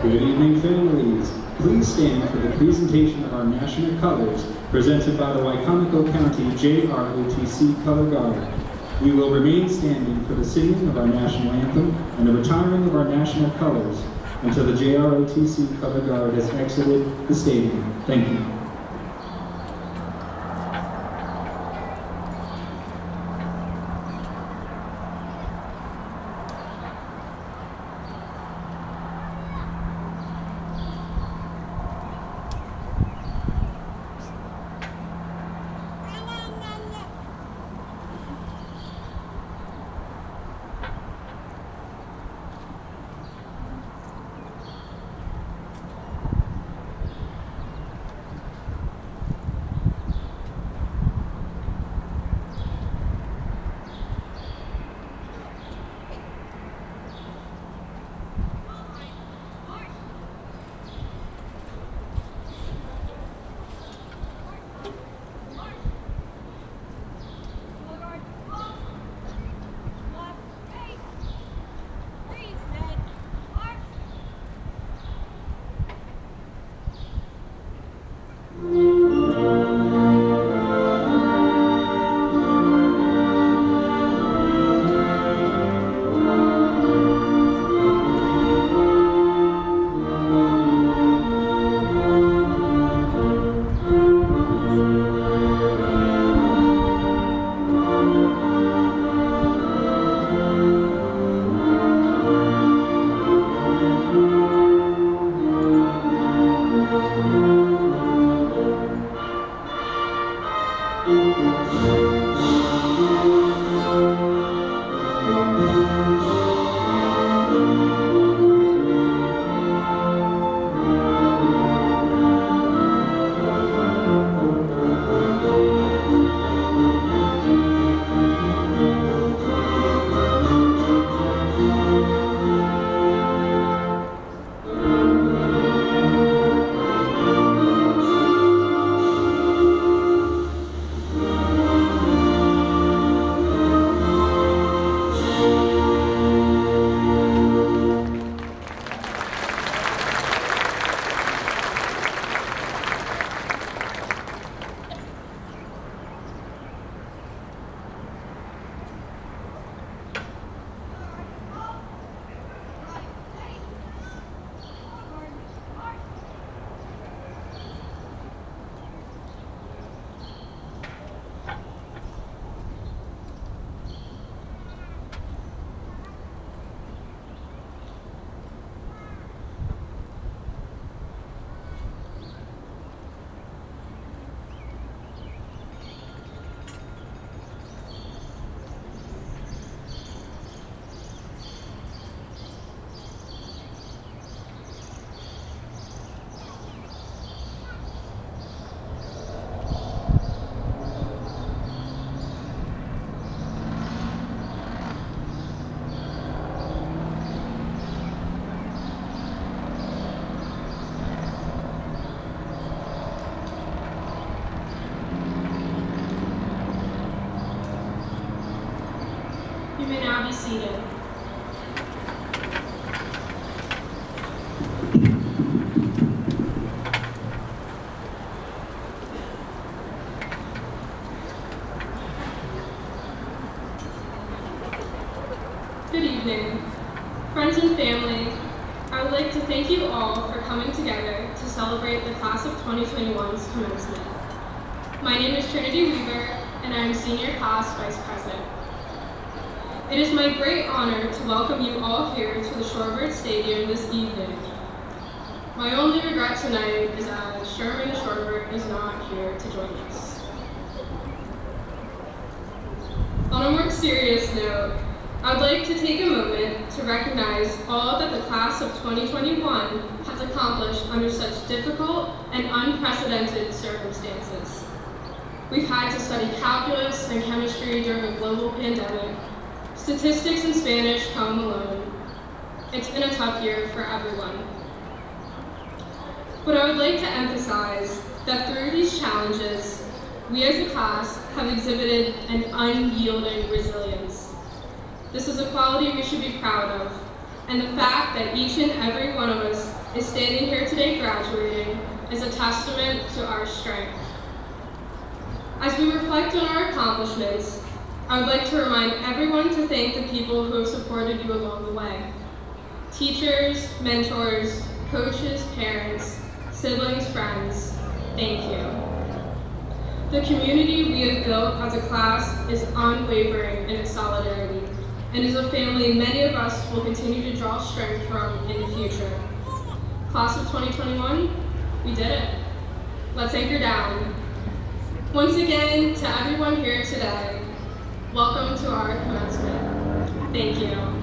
Good evening, families. Please stand for the presentation of our national colors presented by the Wycomico County JROTC Color Guard. We will remain standing for the singing of our national anthem and the retiring of our national colors until the JROTC Color Guard has exited the stadium. Thank you. Seated. Good evening. Friends and family, I would like to thank you all for coming together to celebrate the class of 2021's commencement. My name is Trinity Weaver, and I am Senior Class Vice President. It is my great honor to welcome you all here to the Shorebirds Stadium this evening. My only regret tonight is that Sherman Shorebird is not here to join us. On a more serious note, I would like to take a moment to recognize all that the class of 2021 has accomplished under such difficult and unprecedented circumstances. We've had to study calculus and chemistry during a global pandemic. Statistics and Spanish come alone. It's been a tough year for everyone. But I would like to emphasize that through these challenges, we as a class have exhibited an unyielding resilience. This is a quality we should be proud of, and the fact that each and every one of us standing here today graduating is a testament to our strength. As we reflect on our accomplishments, I would like to remind everyone to thank the people who have supported you along the way. Teachers, mentors, coaches, parents, siblings, friends, thank you. The community we have built as a class is unwavering in its solidarity, and is a family many of us will continue to draw strength from in the future. Class of 2021, we did it. Let's anchor down. Once again, to everyone here today, welcome to our commencement. Thank you.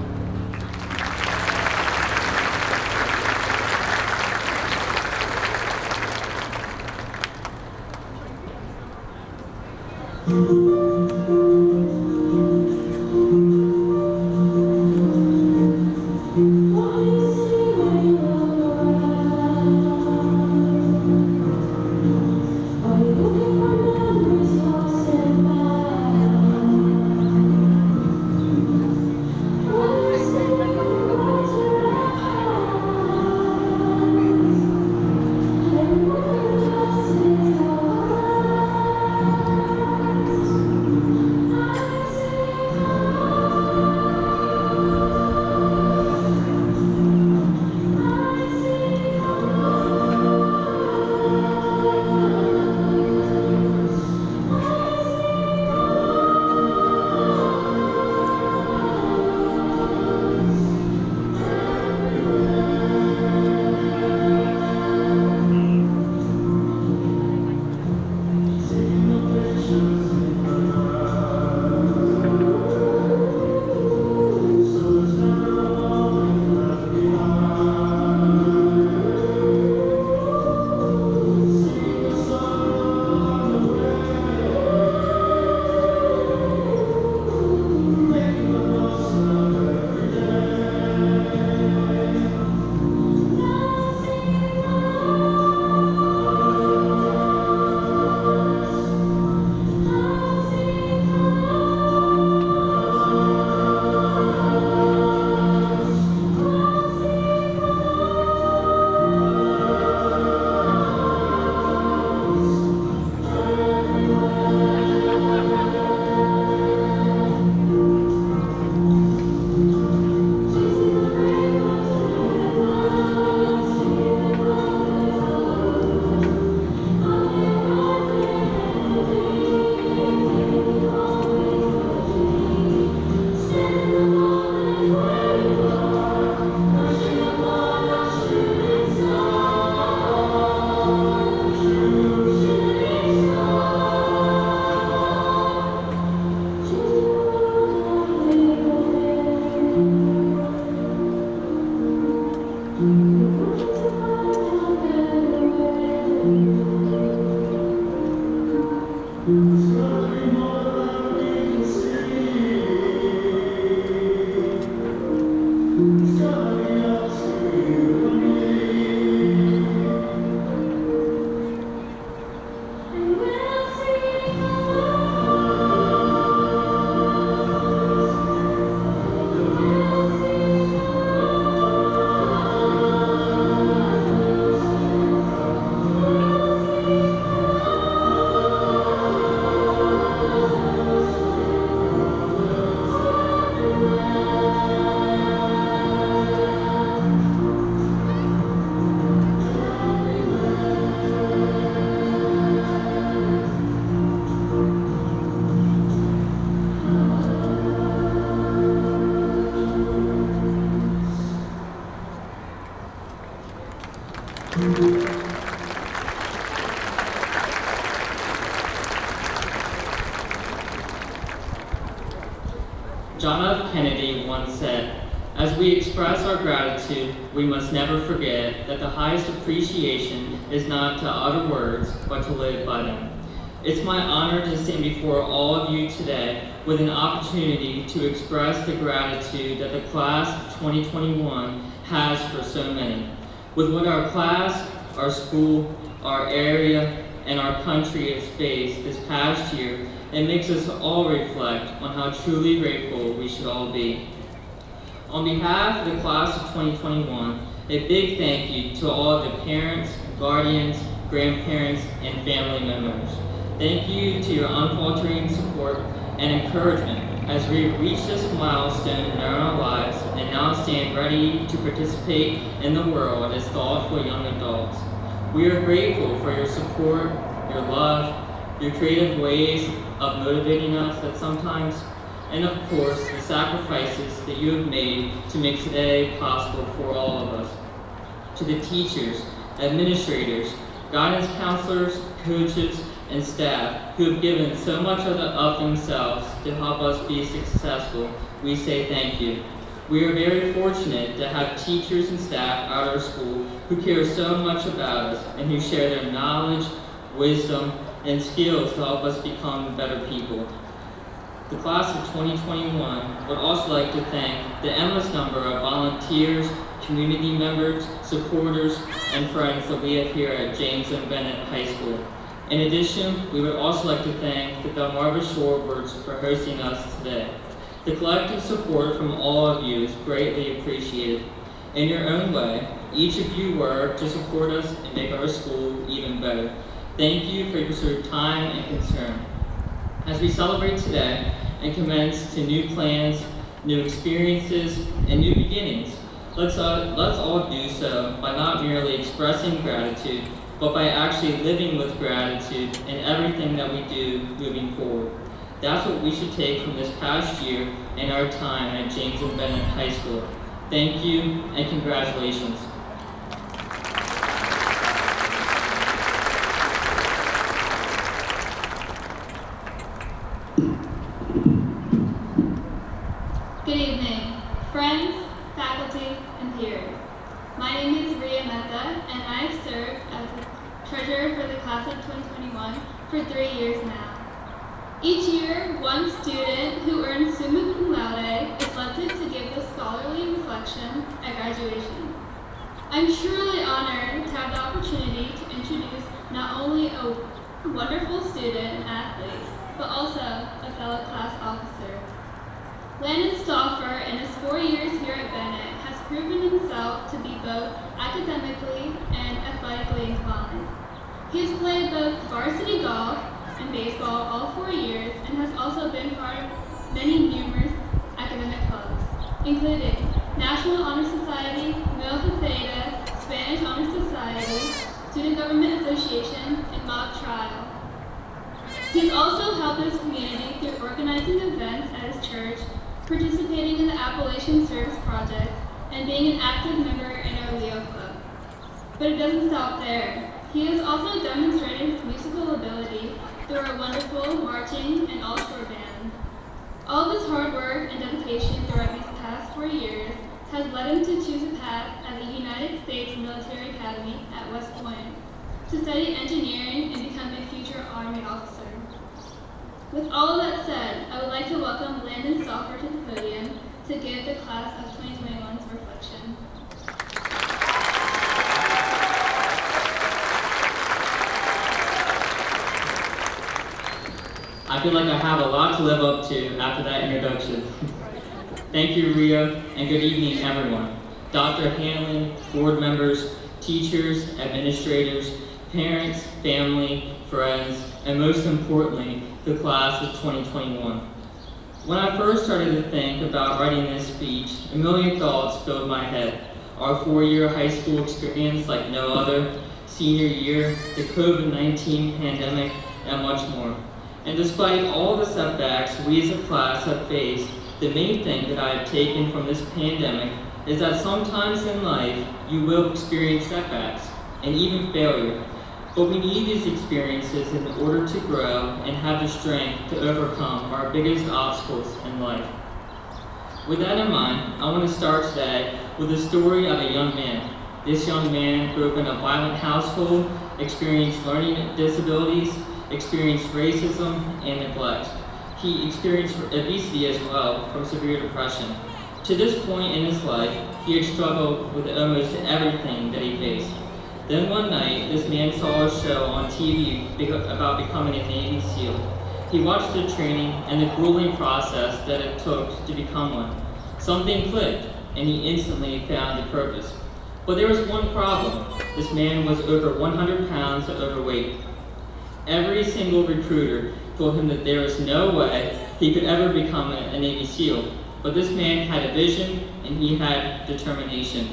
John F. Kennedy once said, "As we express our gratitude, we must never forget that the highest appreciation is not to utter words, but to live by them." It's my honor to stand before all of you today with an opportunity to express the gratitude that the class of 2021 has for so many. With what our class, our school, our area, and our country has faced this past year, it makes us all reflect on how truly grateful we should all be. On behalf of the class of 2021, A big thank you to all of the parents, guardians, grandparents, and family members. Thank you to your unfaltering support and encouragement as we reach this milestone in our own lives and now stand ready to participate in the world as thoughtful young adults. We are grateful for your support, your love, your creative ways of motivating us at sometimes, and of course, the sacrifices that you have made to make today possible for all of us. To the teachers, administrators, guidance counselors, coaches, and staff who have given so much of themselves to help us be successful, we say thank you. We are very fortunate to have teachers and staff at our school who care so much about us and who share their knowledge, wisdom, and skills to help us become better people. The class of 2021 would also like to thank the endless number of volunteers, community members, supporters, and friends that we have here at James and Bennett High School. In addition, we would also like to thank the Delmarva Shorebirds for hosting us today. The collective support from all of you is greatly appreciated. In your own way, each of you work to support us and make our school even better. Thank you for your time and concern. As we celebrate today and commence to new plans, new experiences, and new beginnings, let's all do so by not merely expressing gratitude, but by actually living with gratitude in everything that we do moving forward. That's what we should take from this past year and our time at James and Bennett High School. Thank you and congratulations. Good evening, friends, faculty, and peers. My name is Ria Mehta, and I have served as the treasurer for the class of 2021 for 3 years now. Each year, one student who earns summa cum laude is selected to give the scholarly reflection at graduation. I'm truly honored to have the opportunity to introduce not only a wonderful student and athlete, but also a fellow class officer. Landon Stauffer, in his 4 years here at Bennett, has proven himself to be both academically and athletically inclined. He has played both varsity golf and baseball all 4 years and has also been part of many numerous academic clubs, including National Honor Society, Mu Theta, Spanish Honor Society, Student Government Association, and Mock Trial. He's also helped his community through organizing events at his church, participating in the Appalachian Service Project, and being an active member in our Leo Club. But it doesn't stop there. He has also demonstrated his musical ability through our wonderful marching and all-shore band. All of his hard work and dedication throughout these past 4 years has led him to choose a path at the United States Military Academy at West Point to study engineering and become a future Army officer. With all of that said, I would like to welcome Landon Stauffer to the podium to give the class of 2021's reflection. I feel like I have a lot to live up to after that introduction. Thank you, Ria, and good evening, everyone. Dr. Hanlon, board members, teachers, administrators, parents, family, friends, and most importantly, the class of 2021. When I first started to think about writing this speech, a million thoughts filled my head. Our 4-year high school experience like no other, senior year, the COVID-19 pandemic, and much more. And despite all the setbacks we as a class have faced, the main thing that I have taken from this pandemic is that sometimes in life, you will experience setbacks and even failure. But we need these experiences in order to grow and have the strength to overcome our biggest obstacles in life. With that in mind, I want to start today with the story of a young man. This young man grew up in a violent household, experienced learning disabilities, experienced racism and neglect. He experienced obesity as well from severe depression. To this point in his life, he had struggled with almost everything that he faced. Then one night, this man saw a show on TV about becoming a Navy SEAL. He watched the training and the grueling process that it took to become one. Something clicked, and he instantly found a purpose. But there was one problem. This man was over 100 pounds overweight. Every single recruiter told him that there was no way he could ever become a Navy SEAL. But this man had a vision and he had determination.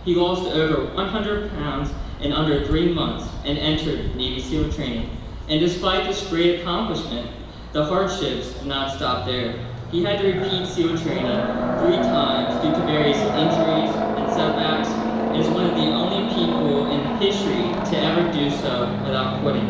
He lost over 100 pounds in under 3 months and entered Navy SEAL training. And despite this great accomplishment, the hardships did not stop there. He had to repeat SEAL training 3 times due to various injuries and setbacks, and is one of the only people in history to ever do so without quitting.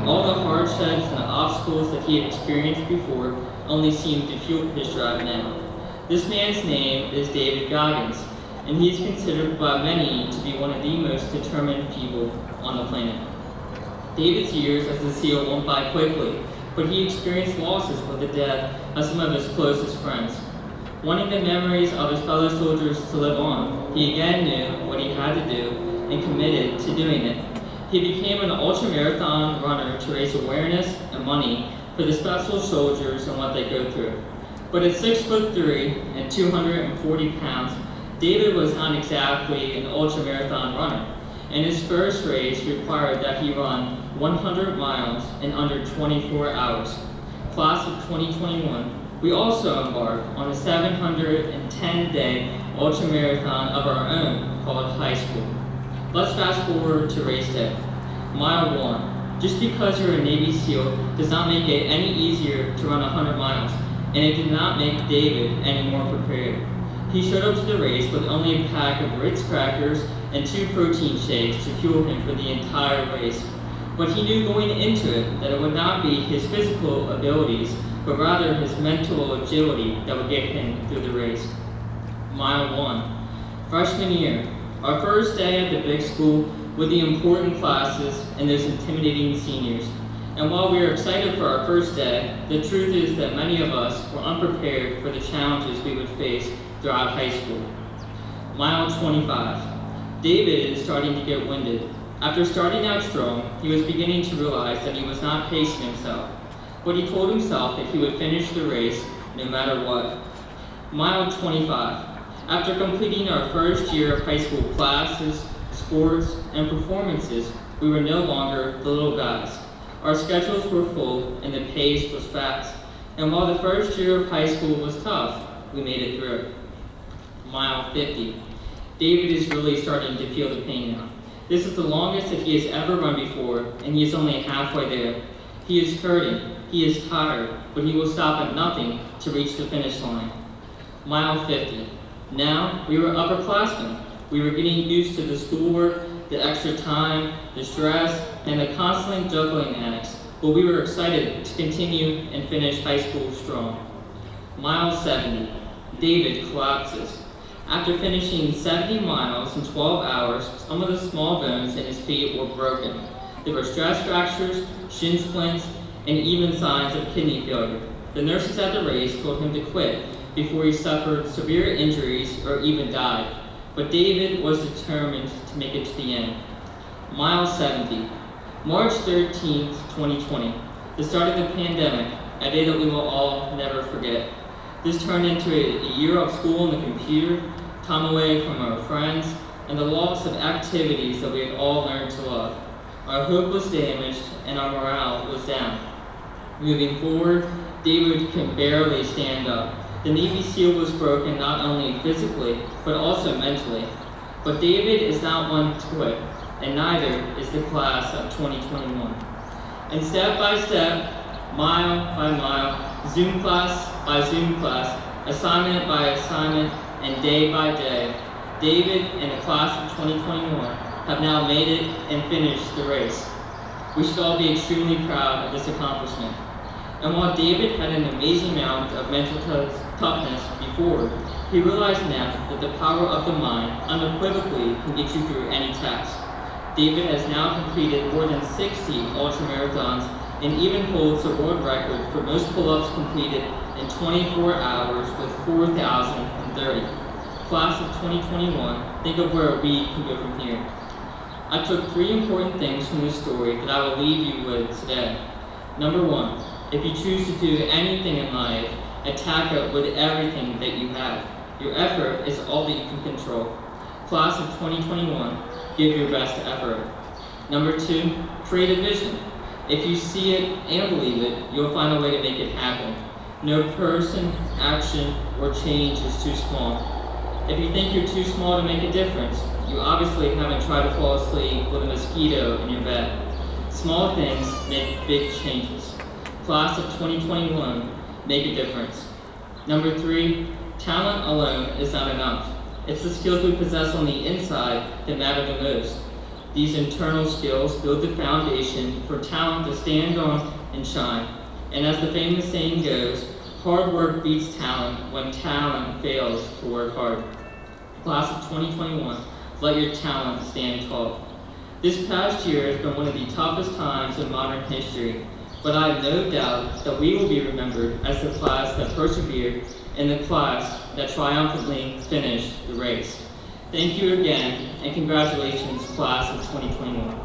All the hardships and obstacles that he had experienced before only seemed to fuel his drive now. This man's name is David Goggins, and he is considered by many to be one of the most determined people on the planet. David's years as a SEAL went by quickly, but he experienced losses with the death of some of his closest friends. Wanting the memories of his fellow soldiers to live on, he again knew what he had to do and committed to doing it. He became an ultramarathon runner to raise awareness and money for the special soldiers and what they go through. But at 6'3" and 240 pounds, David was not exactly an ultramarathon runner, and his first race required that he run 100 miles in under 24 hours. Class of 2021, we also embarked on a 710-day ultramarathon of our own called High School. Let's fast forward to race day. Mile 1. Just because you're a Navy SEAL does not make it any easier to run 100 miles, and it did not make David any more prepared. He showed up to the race with only a pack of Ritz crackers and 2 protein shakes to fuel him for the entire race. But he knew going into it that it would not be his physical abilities, but rather his mental agility that would get him through the race. Mile 1. Freshman year. Our first day at the big school with the important classes and those intimidating seniors. And while we were excited for our first day, the truth is that many of us were unprepared for the challenges we would face throughout high school. Mile 25. David is starting to get winded. After starting out strong, he was beginning to realize that he was not pacing himself, but he told himself that he would finish the race no matter what. Mile 25. After completing our first year of high school classes, sports, and performances, we were no longer the little guys. Our schedules were full and the pace was fast. And while the first year of high school was tough, we made it through. Mile 50. David is really starting to feel the pain now. This is the longest that he has ever run before, and he is only halfway there. He is hurting, he is tired, but he will stop at nothing to reach the finish line. Mile 50. Now, we were upperclassmen. We were getting used to the schoolwork, the extra time, the stress, and the constant juggling acts, but we were excited to continue and finish high school strong. Mile 70. David collapses. After finishing 70 miles in 12 hours, some of the small bones in his feet were broken. There were stress fractures, shin splints, and even signs of kidney failure. The nurses at the race told him to quit before he suffered severe injuries or even died. But David was determined to make it to the end. Mile 70. March 13th, 2020. The start of the pandemic, a day that we will all never forget. This turned into a year of school on the computer, time away from our friends, and the loss of activities that we had all learned to love. Our hope was damaged and our morale was down. Moving forward, David could barely stand up. The Navy SEAL was broken not only physically, but also mentally. But David is not one to quit, and neither is the class of 2021. And step by step, mile by mile, Zoom class by Zoom class, assignment by assignment, and day by day, David and the class of 2021 have now made it and finished the race. We should all be extremely proud of this accomplishment. And while David had an amazing amount of mental toughness before, he realized now that the power of the mind unequivocally can get you through any task. David has now completed more than 60 ultramarathons and even holds the world record for most pull-ups completed in 24 hours with 4,030. Class of 2021, think of where we can go from here. I took 3 important things from this story that I will leave you with today. Number 1, if you choose to do anything in life, attack it with everything that you have. Your effort is all that you can control. Class of 2021, give your best effort. Number 2, create a vision. If you see it and believe it, you'll find a way to make it happen. No person, action, or change is too small. If you think you're too small to make a difference, you obviously haven't tried to fall asleep with a mosquito in your bed. Small things make big changes. Class of 2021, make a difference. Number 3, talent alone is not enough. It's the skills we possess on the inside that matter the most. These internal skills build the foundation for talent to stand on and shine. And as the famous saying goes, hard work beats talent when talent fails to work hard. Class of 2021, let your talent stand tall. This past year has been one of the toughest times in modern history, but I have no doubt that we will be remembered as the class that persevered and the class that triumphantly finished the race. Thank you again, and congratulations, class of 2021.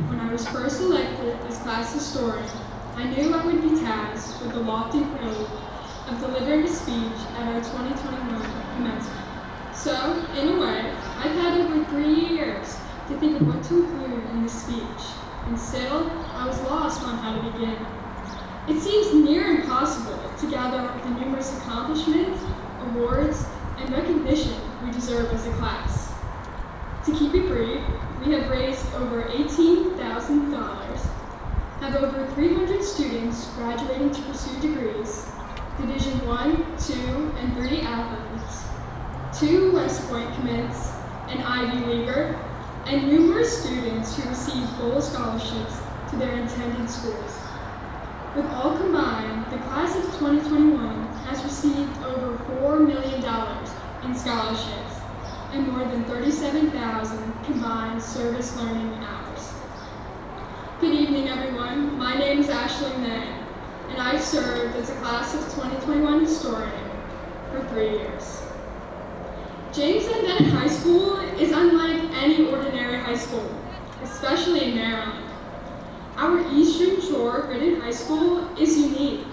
When I was first elected as class historian, I knew I would be tasked with the lofty privilege of delivering a speech at our 2021 commencement. So, in a way, I've had over 3 years to think of what to include in this speech, and still, I was lost on how to begin. It seems near impossible to gather up the numerous accomplishments, awards, and recognition we deserve as a class. To keep it brief, we have raised over $18,000, have over 300 students graduating to pursue degrees, Division I, II, and III athletes, 2 West Point commits, an Ivy Leaguer, and numerous students who receive full scholarships to their intended schools. With all combined, the class of 2021 has received over $4 million in scholarships and more than 37,000 combined service learning hours. Good evening, everyone. My name is Ashley May, and I've served as a class of 2021 historian for 3 years. James and Bennett High School is unlike any ordinary high school, especially in Maryland. Our Eastern Shore graded high school is unique,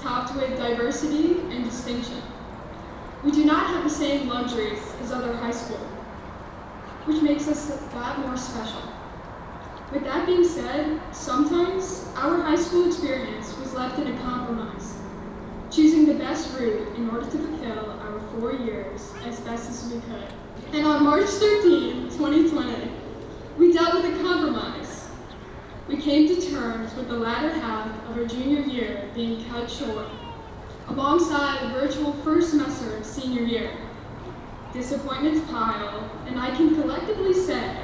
topped with diversity and distinction. We do not have the same luxuries as other high schools, which makes us that more special. With that being said, sometimes our high school experience was left in a compromise, choosing the best route in order to fulfill our 4 years as best as we could. And on March 13, 2020, we dealt with a compromise. We came to terms with the latter half of our junior year being cut short, alongside a virtual first semester of senior year. Disappointments pile, and I can collectively say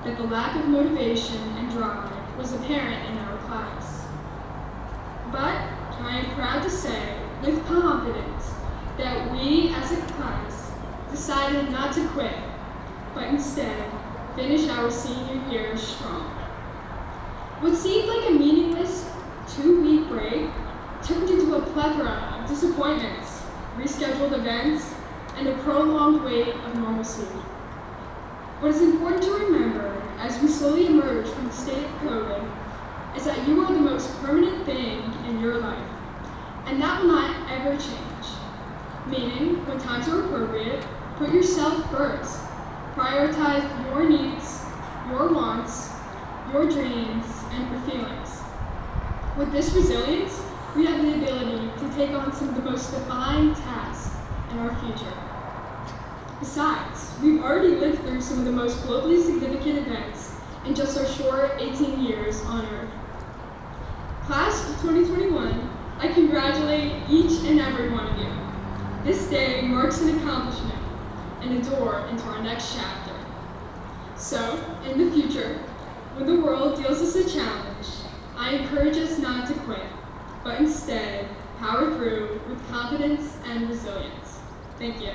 that the lack of motivation and drive was apparent in our class. But I am proud to say, with confidence, that we as a class decided not to quit, but instead finish our senior year strong. What seemed like a meaningless 2-week break turned into a plethora of disappointments, rescheduled events, and a prolonged wait of normalcy. What is important to remember as we slowly emerge from the state of COVID is that you are the most permanent thing in your life, and that will not ever change. Meaning, when times are appropriate, put yourself first. Prioritize your needs, your wants, your dreams, and your feelings. With this resilience, we have the ability to take on some of the most defining tasks in our future. Besides, we've already lived through some of the most globally significant events in just our short 18 years on Earth. Class of 2021, I congratulate each and every one of you. This day marks an accomplishment and a door into our next chapter. So, in the future, when the world deals us a challenge, I encourage us not to quit, but instead power through with confidence and resilience. Thank you.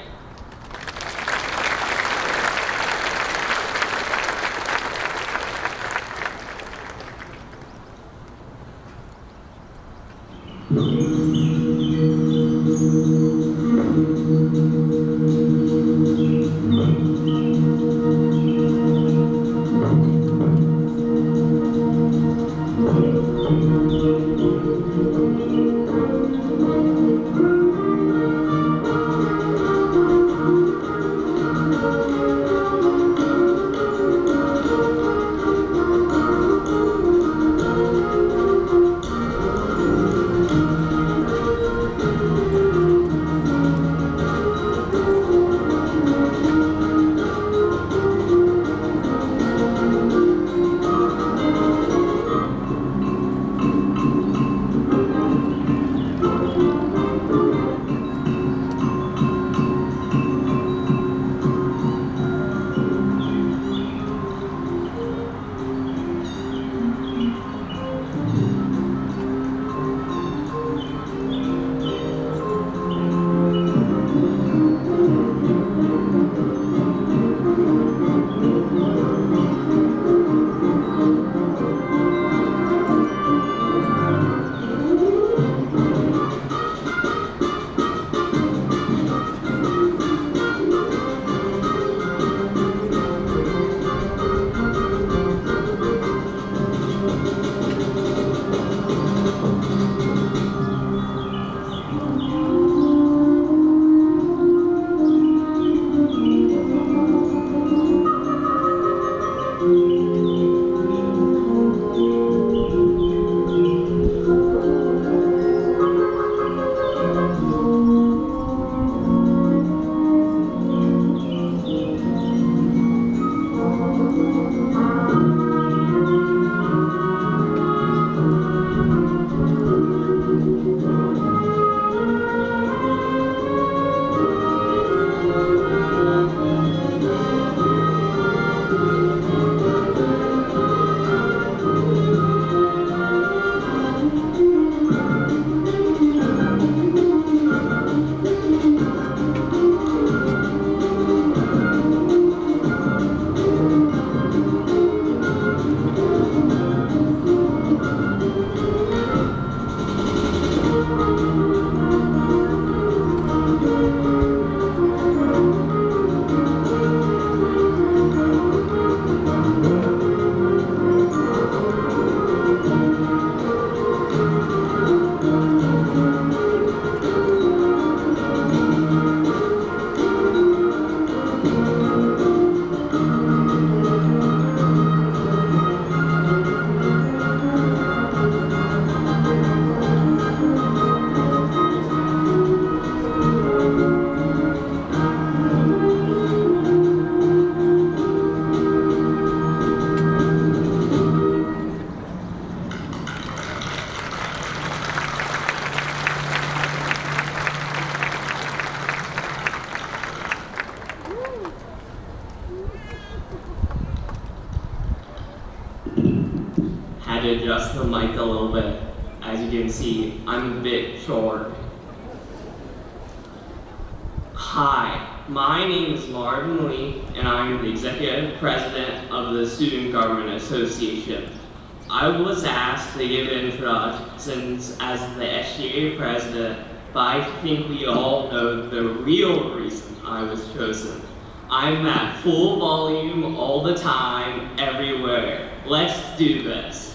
had to adjust the mic a little bit. As you can see, I'm a bit short. Hi, my name is Marvin Lee, and I'm the Executive President of the Student Government Association. I was asked to give introductions as the SGA President, but I think we all know the real reason I was chosen. I'm at full volume all the time, everywhere. Let's do this.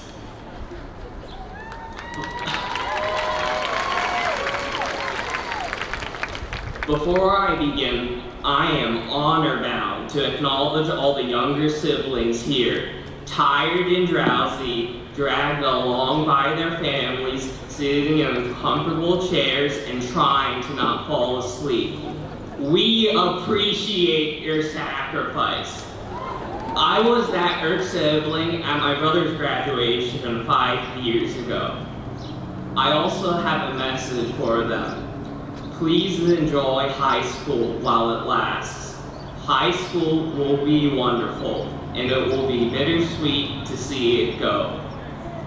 Before I begin, I am honor-bound to acknowledge all the younger siblings here, tired and drowsy, dragged along by their families, sitting in comfortable chairs and trying to not fall asleep. We appreciate your sacrifice. I was that third sibling at my brother's graduation 5 years ago. I also have a message for them. Please enjoy high school while it lasts. High school will be wonderful, and it will be bittersweet to see it go.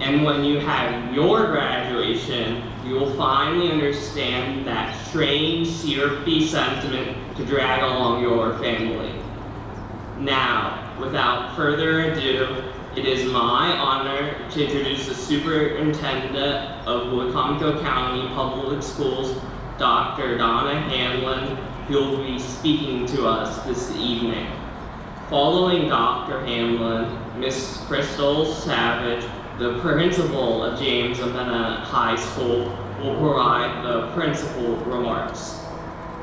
And when you have your graduation, you will finally understand that strange, syrupy sentiment to drag along your family. Now, without further ado, it is my honor to introduce the Superintendent of Wicomico County Public Schools, Dr. Donna Hanlon, who will be speaking to us this evening. Following Dr. Hanlon, Ms. Crystal Savage, the principal of James and Bennett High School, will provide the principal remarks.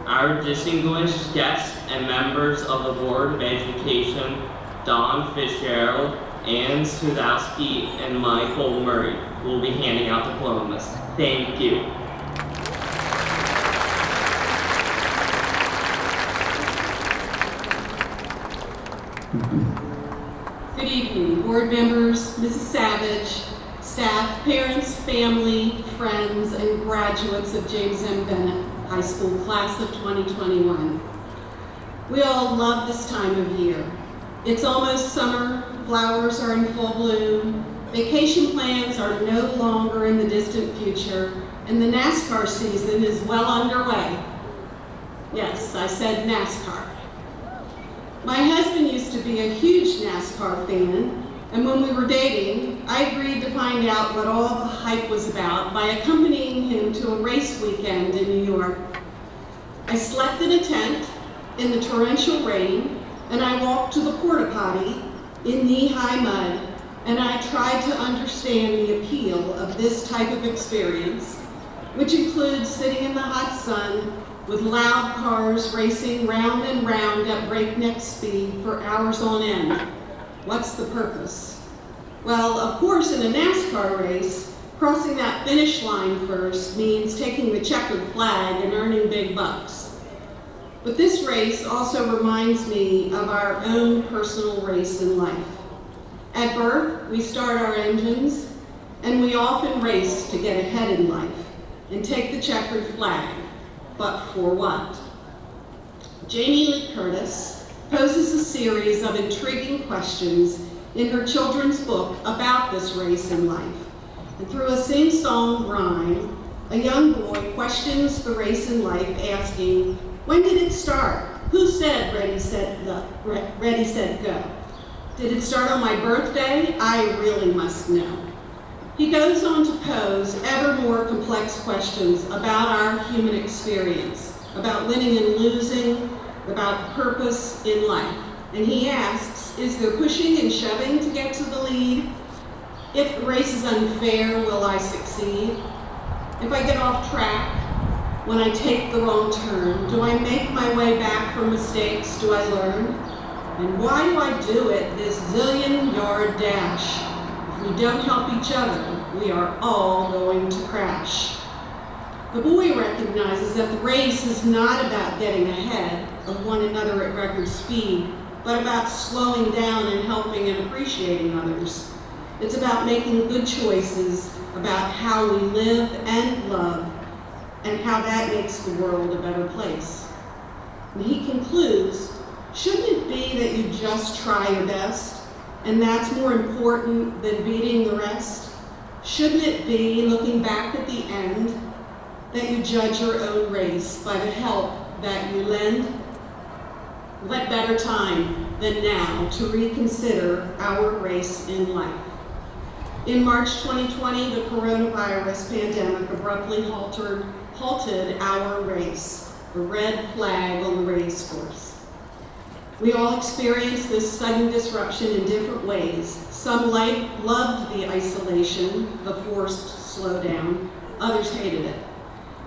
Our distinguished guests and members of the Board of Education, Don Fitzgerald, Ann Sudowski, and Michael Murray, will be handing out diplomas. Thank you. Good evening, board members, Mrs. Savage, staff, parents, family, friends, and graduates of James M. Bennett High School class of 2021. We all love this time of year. It's almost summer, flowers are in full bloom, vacation plans are no longer in the distant future, and the NASCAR season is well underway. Yes, I said NASCAR. My husband used to be a huge NASCAR fan, and when we were dating, I agreed to find out what all the hype was about by accompanying him to a race weekend in New York. I slept in a tent in the torrential rain, and I walked to the porta potty in knee-high mud, and I tried to understand the appeal of this type of experience, which includes sitting in the hot sun with loud cars racing round and round at breakneck speed for hours on end. What's the purpose? Well, of course, in a NASCAR race, crossing that finish line first means taking the checkered flag and earning big bucks. But this race also reminds me of our own personal race in life. At birth, we start our engines, and we often race to get ahead in life and take the checkered flag. But for what? Jamie Lee Curtis poses a series of intriguing questions in her children's book about this race in life. And through a sing-song rhyme, a young boy questions the race in life, asking, when did it start? Who said ready, set, go? Did it start on my birthday? I really must know. He goes on to pose ever more complex questions about our human experience, about winning and losing, about purpose in life. And he asks, is there pushing and shoving to get to the lead? If the race is unfair, will I succeed? If I get off track, when I take the wrong turn, do I make my way back from mistakes? Do I learn? And why do I do it, this zillion-yard dash? If we don't help each other, we are all going to crash. The boy recognizes that the race is not about getting ahead of one another at record speed, but about slowing down and helping and appreciating others. It's about making good choices about how we live and love, and how that makes the world a better place. And he concludes, shouldn't it be that you just try your best? and that's more important than beating the rest? Shouldn't it be, looking back at the end, that you judge your own race by the help that you lend? What better time than now to reconsider our race in life? In March 2020, the coronavirus pandemic abruptly halted our race, a red flag on the race course. We all experienced this sudden disruption in different ways. Some loved the isolation, the forced slowdown. Others hated it.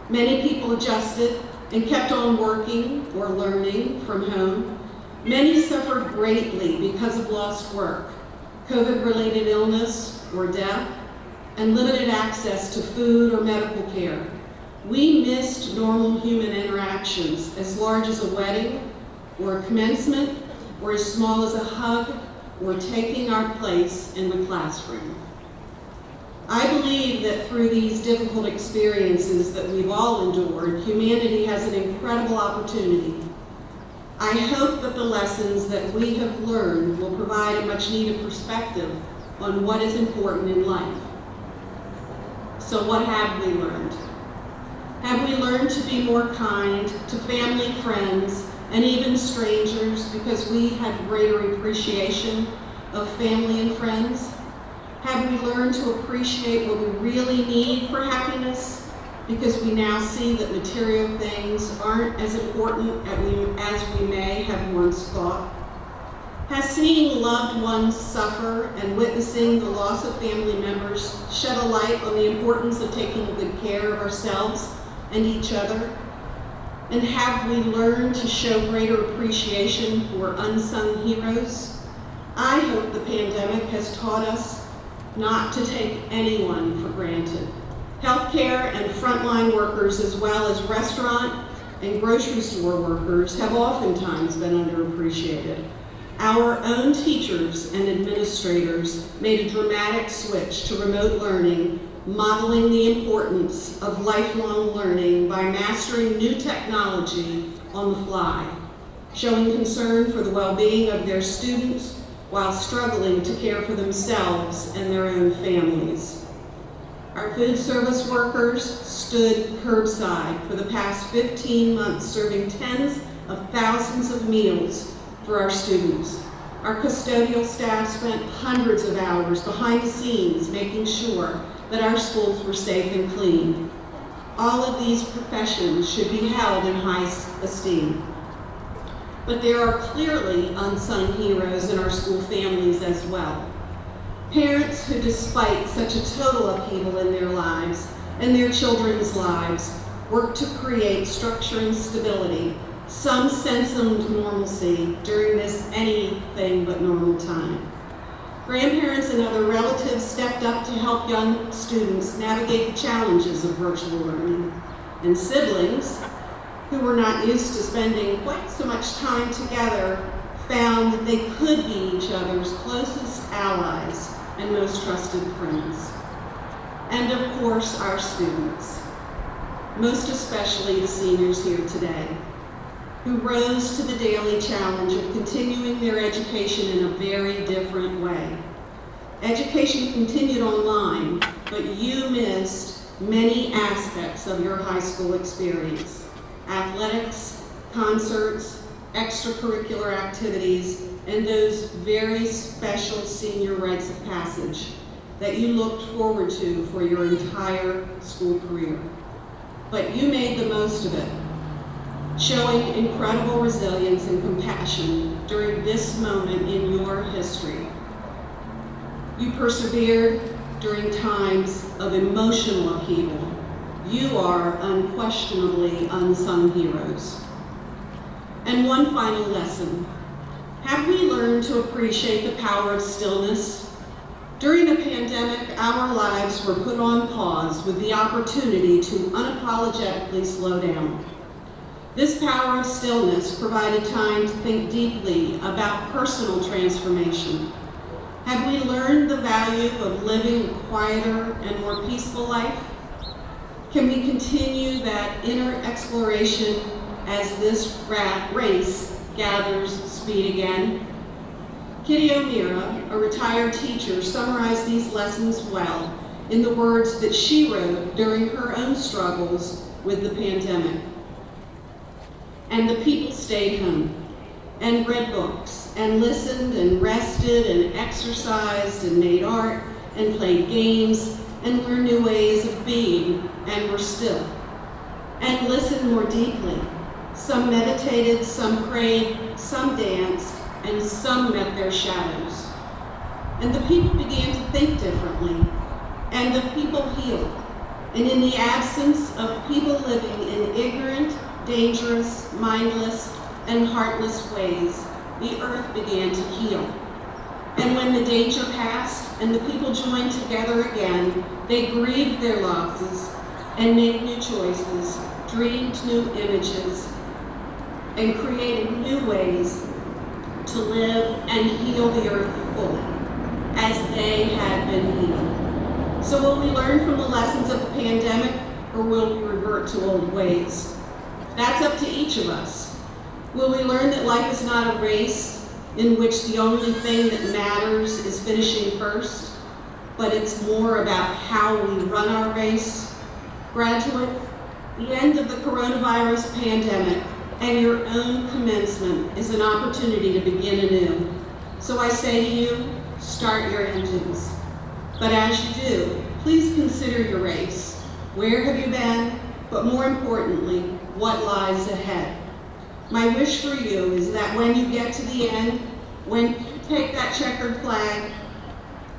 Many people adjusted and kept on working or learning from home. Many suffered greatly because of lost work, COVID-related illness or death, and limited access to food or medical care. We missed normal human interactions as large as a wedding or a commencement, or as small as a hug or taking our place in the classroom. I believe that through these difficult experiences that we've all endured, humanity has an incredible opportunity. I hope that the lessons that we have learned will provide a much needed perspective on what is important in life. So what have we learned? Have we learned to be more kind to family, friends, and even strangers because we have greater appreciation of family and friends? Have we learned to appreciate what we really need for happiness because we now see that material things aren't as important as we may have once thought? Has seeing loved ones suffer and witnessing the loss of family members shed a light on the importance of taking good care of ourselves and each other? And have we learned to show greater appreciation for unsung heroes? I hope the pandemic has taught us not to take anyone for granted. Healthcare and frontline workers, as well as restaurant and grocery store workers, have oftentimes been underappreciated. Our own teachers and administrators made a dramatic switch to remote learning, modeling the importance of lifelong learning by mastering new technology on the fly, showing concern for the well-being of their students while struggling to care for themselves and their own families. Our food service workers stood curbside for the past 15 months, serving tens of thousands of meals for our students. Our custodial staff spent hundreds of hours behind the scenes making sure that our schools were safe and clean. All of these professions should be held in high esteem. But there are clearly unsung heroes in our school families as well. Parents who, despite such a total upheaval in their lives and their children's lives, work to create structure and stability, some sense of normalcy during this anything but normal time. Grandparents and other relatives stepped up to help young students navigate the challenges of virtual learning. And siblings, who were not used to spending quite so much time together, found that they could be each other's closest allies and most trusted friends. And of course, our students, most especially the seniors here today, who rose to the daily challenge of continuing their education in a very different way. Education continued online, but you missed many aspects of your high school experience. Athletics, concerts, extracurricular activities, and those very special senior rites of passage that you looked forward to for your entire school career. But you made the most of it, showing incredible resilience and compassion during this moment in your history. You persevered during times of emotional upheaval. You are unquestionably unsung heroes. And one final lesson. Have we learned to appreciate the power of stillness? During the pandemic, our lives were put on pause with the opportunity to unapologetically slow down. This power of stillness provided time to think deeply about personal transformation. Have we learned the value of living a quieter and more peaceful life? Can we continue that inner exploration as this race gathers speed again? Kitty O'Meara, a retired teacher, summarized these lessons well in the words that she wrote during her own struggles with the pandemic. And the people stayed home and read books and listened and rested and exercised and made art and played games and learned new ways of being and were still and listened more deeply. Some meditated, some prayed, some danced, and some met their shadows. And the people began to think differently, and the people healed. And in the absence of people living in ignorant, dangerous, mindless, and heartless ways, the earth began to heal. And when the danger passed and the people joined together again, they grieved their losses and made new choices, dreamed new images, and created new ways to live and heal the earth fully, as they had been healed. So will we learn from the lessons of the pandemic, or will we revert to old ways? That's up to each of us. Will we learn that life is not a race in which the only thing that matters is finishing first, but it's more about how we run our race? Graduates, the end of the coronavirus pandemic and your own commencement is an opportunity to begin anew. So I say to you, start your engines. But as you do, please consider your race. Where have you been? But more importantly, what lies ahead? My wish for you is that when you get to the end, when you take that checkered flag,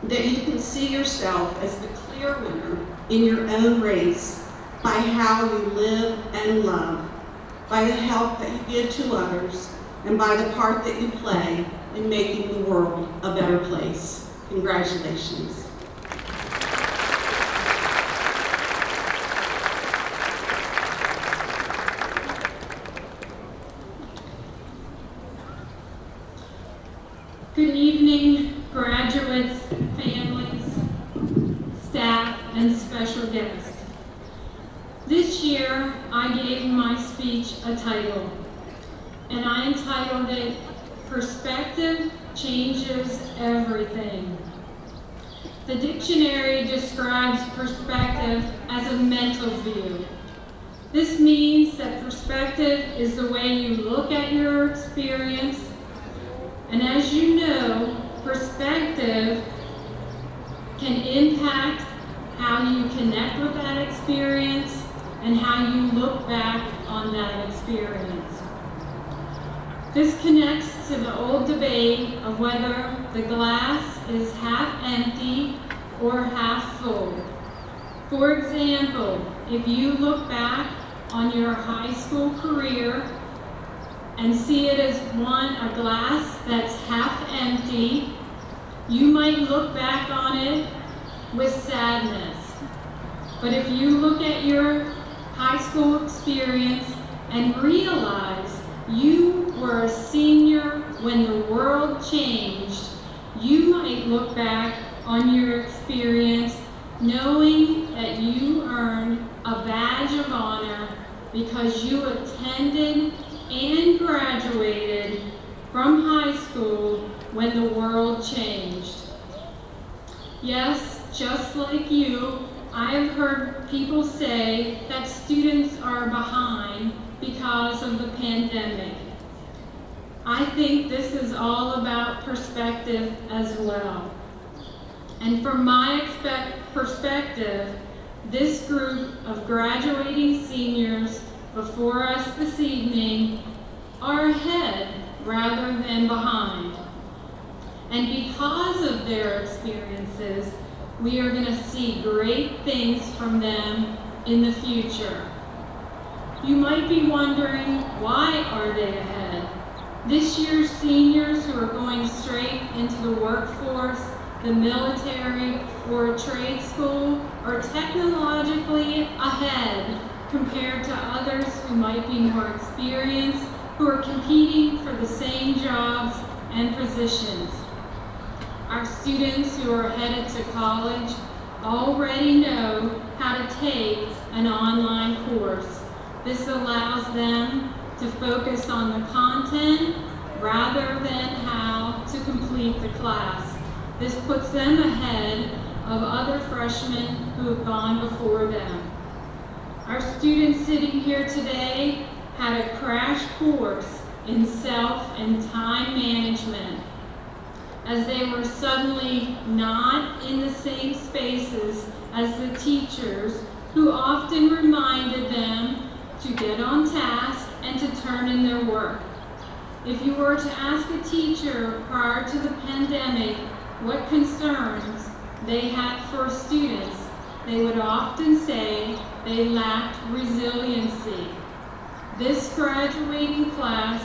that you can see yourself as the clear winner in your own race by how you live and love, by the help that you give to others, and by the part that you play in making the world a better place. Congratulations. Good evening, graduates, families, staff, and special guests. This year, I gave my speech a title, and I entitled it, Perspective Changes Everything. The dictionary describes perspective as a mental view. This means that perspective is the way you look at your experience. And as you know, perspective can impact how you connect with that experience and how you look back on that experience. This connects to the old debate of whether the glass is half empty or half full. For example, if you look back on your high school career and see it as a glass that's half empty, you might look back on it with sadness. But if you look at your high school experience and realize you were a senior when the world changed, you might look back on your experience knowing that you earned a badge of honor because you attended and graduated from high school when the world changed. Yes, just like you, I have heard people say that students are behind because of the pandemic. I think this is all about perspective as well. And from my perspective, this group of graduating seniors before us this evening are ahead rather than behind. And because of their experiences, we are going to see great things from them in the future. You might be wondering, why are they ahead? This year's seniors who are going straight into the workforce, the military, or trade school are technologically ahead compared to others who might be more experienced, who are competing for the same jobs and positions. Our students who are headed to college already know how to take an online course. This allows them to focus on the content rather than how to to complete the class. This puts them ahead of other freshmen who have gone before them. Our students sitting here today had a crash course in self and time management, as they were suddenly not in the same spaces as the teachers who often reminded them to get on task and to turn in their work. If you were to ask a teacher prior to the pandemic what concerns they had for students, they would often say they lacked resiliency. This graduating class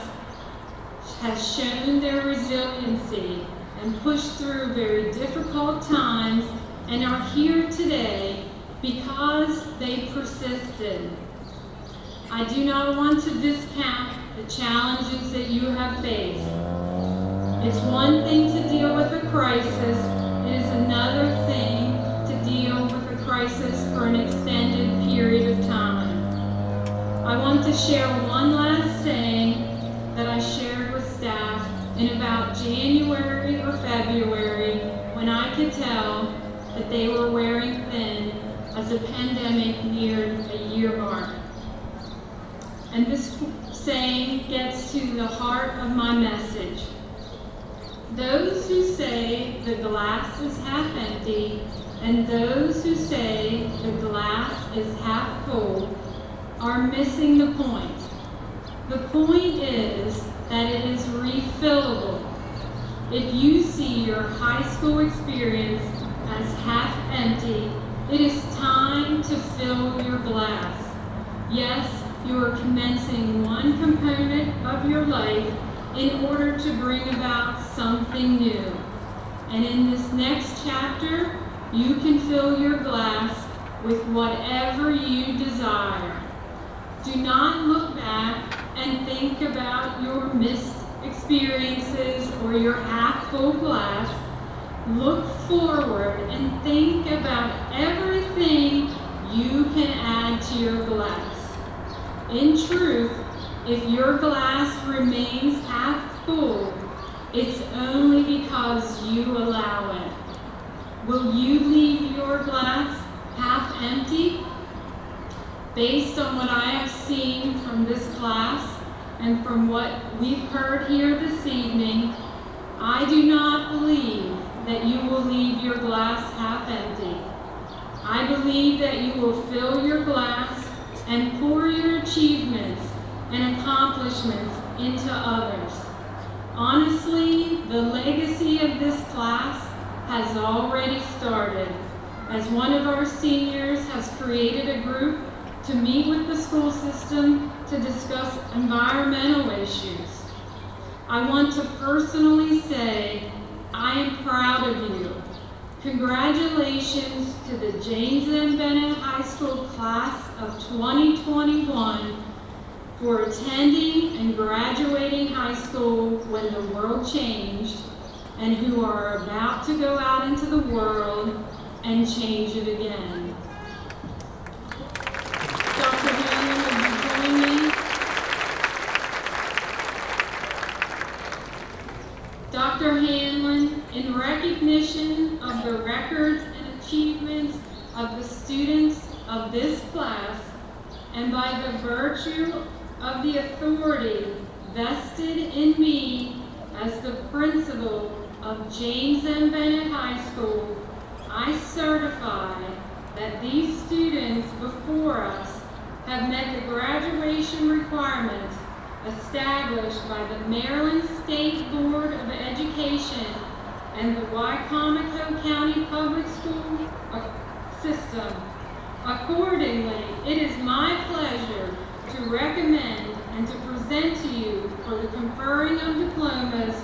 has shown their resiliency and pushed through very difficult times and are here today because they persisted. I do not want to discount the challenges that you have faced. It's one thing to deal with a crisis, it is another thing to deal with a crisis for an extended period of time. I want to share one last saying that I shared with staff in about January or February when I could tell that they were wearing thin as the pandemic neared a year mark. And this saying gets to the heart of my message. Those who say the glass is half empty and those who say the glass is half full are missing the point. The point is that it is refillable. If you see your high school experience as half empty, it is time to fill your glass. Yes, you are commencing one component of your life in order to bring about something new. And in this next chapter, you can fill your glass with whatever you desire. Do not look back and think about your missed experiences or your half-full glass. Look forward and think about everything you can add to your glass. In truth, if your glass remains half full, it's only because you allow it. Will you leave your glass half empty? Based on what I have seen from this class and from what we've heard here this evening, I do not believe that you will leave your glass half empty. I believe that you will fill your glass and pour your achievements and accomplishments into others. Honestly, the legacy of this class has already started, as one of our seniors has created a group to meet with the school system to discuss environmental issues. I want to personally say, I am proud of you. Congratulations to the James M. Bennett High School class of 2021 for attending and graduating high school when the world changed, and who are about to go out into the world and change it again. Dr. Hanlon, will you join me? Dr. Hanlon, in recognition of the records and achievements of the students of this class, and by the virtue of the authority vested in me as the principal of James M. Bennett High School, I certify that these students before us have met the graduation requirements established by the Maryland State Board of Education and the Wycomico County Public School System. Accordingly, it is my pleasure to recommend and to present to you for the conferring of diplomas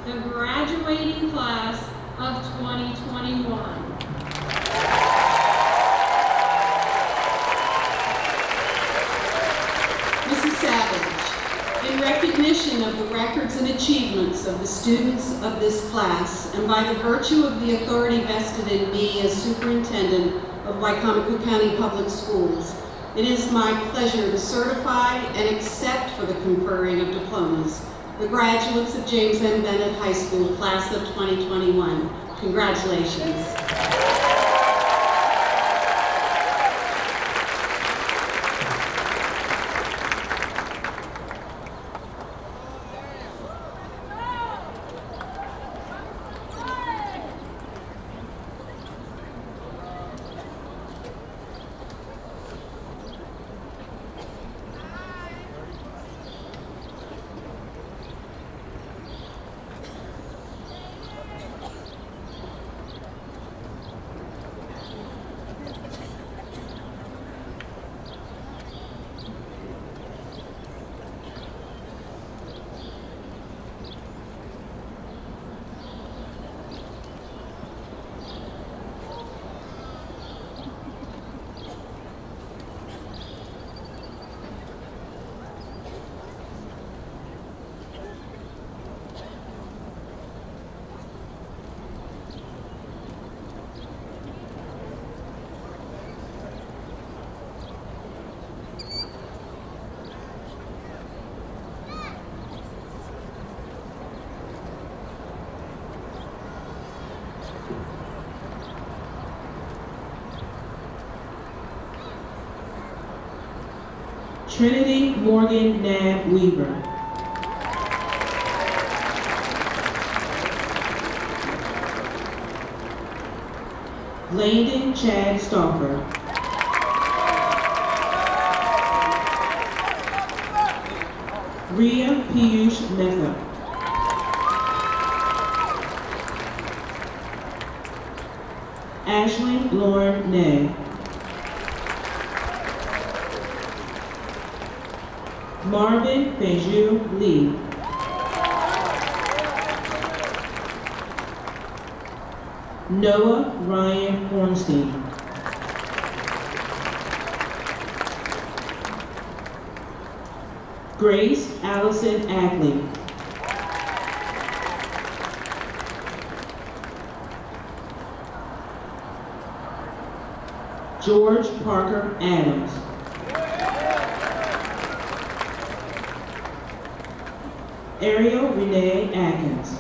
the graduating class of 2021. Mrs. Savage, in recognition of the records and achievements of the students of this class, and by the virtue of the authority vested in me as superintendent of Wycomico County Public Schools, it is my pleasure to certify and accept for the conferring of diplomas the graduates of James M. Bennett High School, class of 2021. Congratulations. Trinity Morgan Nab Weaver. Landon Chad Stauffer. Ria Piyush Mehta. Ashley Lauren Ney. Marvin Benju Lee. Noah Ryan Hornstein. Grace Allison Ackley. George Parker Adams. Ariel Renee Atkins.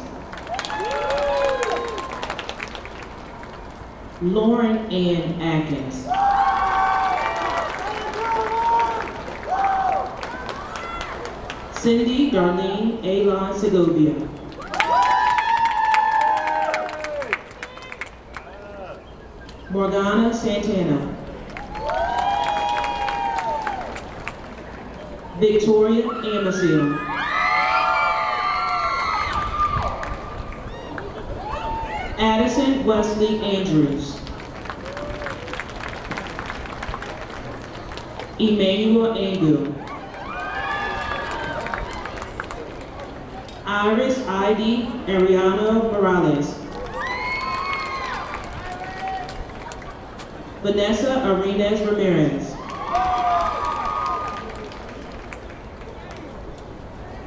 Lauren Ann Atkins. Cindy Darlene Alon Segovia. Morgana Santana. Victoria Amasil. Addison Wesley Andrews. Emmanuel Angu. Iris I.D. Ariano Morales. Vanessa Arenas Ramirez.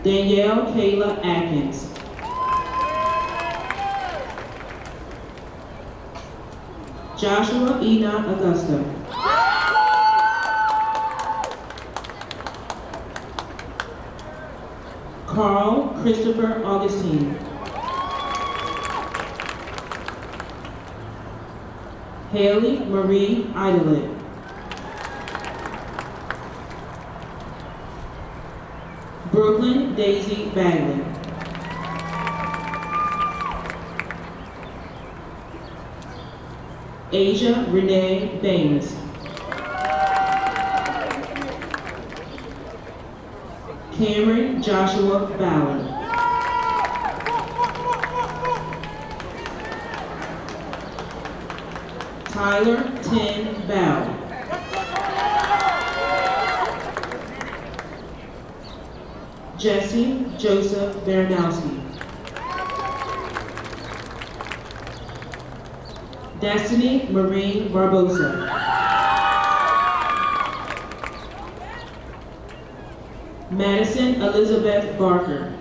Danielle Kayla Atkins. Joshua Enoch Augusta. Carl Christopher Augustine. Haley Marie Idolet. Brooklyn Daisy Bagley. Asia Renee Baines. Cameron Joshua Ballard. Tyler Tin Bell. Jesse Joseph Baranowski. Destiny Marie Barbosa. Madison Elizabeth Barker.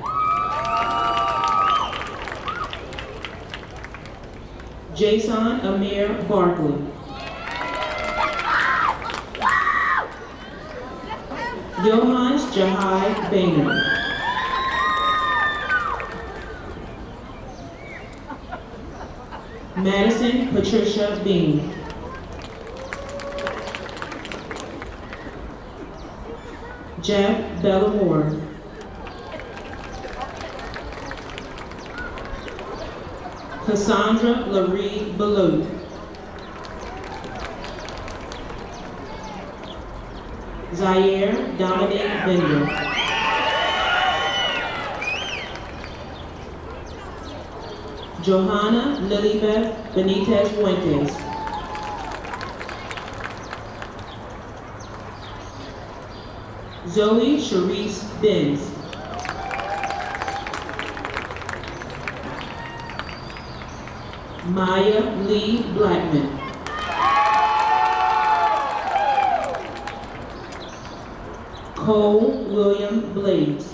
Jason Amir Barkley. Johannes Jahai Boehner. Madison Patricia Bean. Jeff Bellamore. Cassandra Larie Ballot. Zaire Dominic Bender. Johanna Lilybeth Benitez Fuentes. Zoe Sharice Benz. Maya Lee Blackman. Cole William Blades.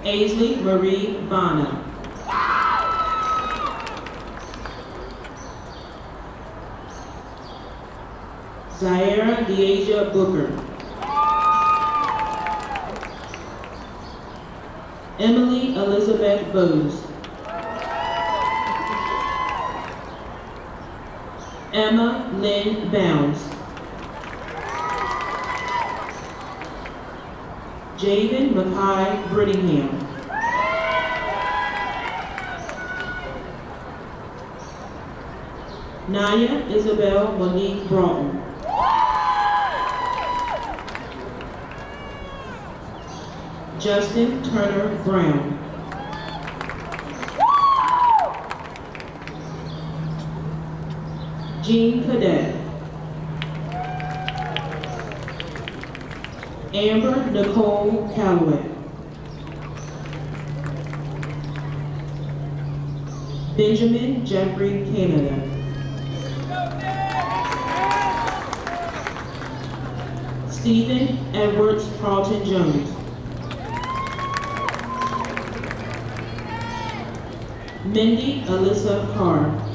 Aisley Marie Bonner. Zaira Deasia Booker. Emily Elizabeth Bose. Emma Lynn Bounds. Jaden Mackay Brittingham. Naya Isabel Monique Broughton. Justin Turner Brown. Jean Cadet. Amber Nicole Calloway. Benjamin Jeffrey Canada. Stephen Edwards Carlton Jones. Mindy Alyssa Carr.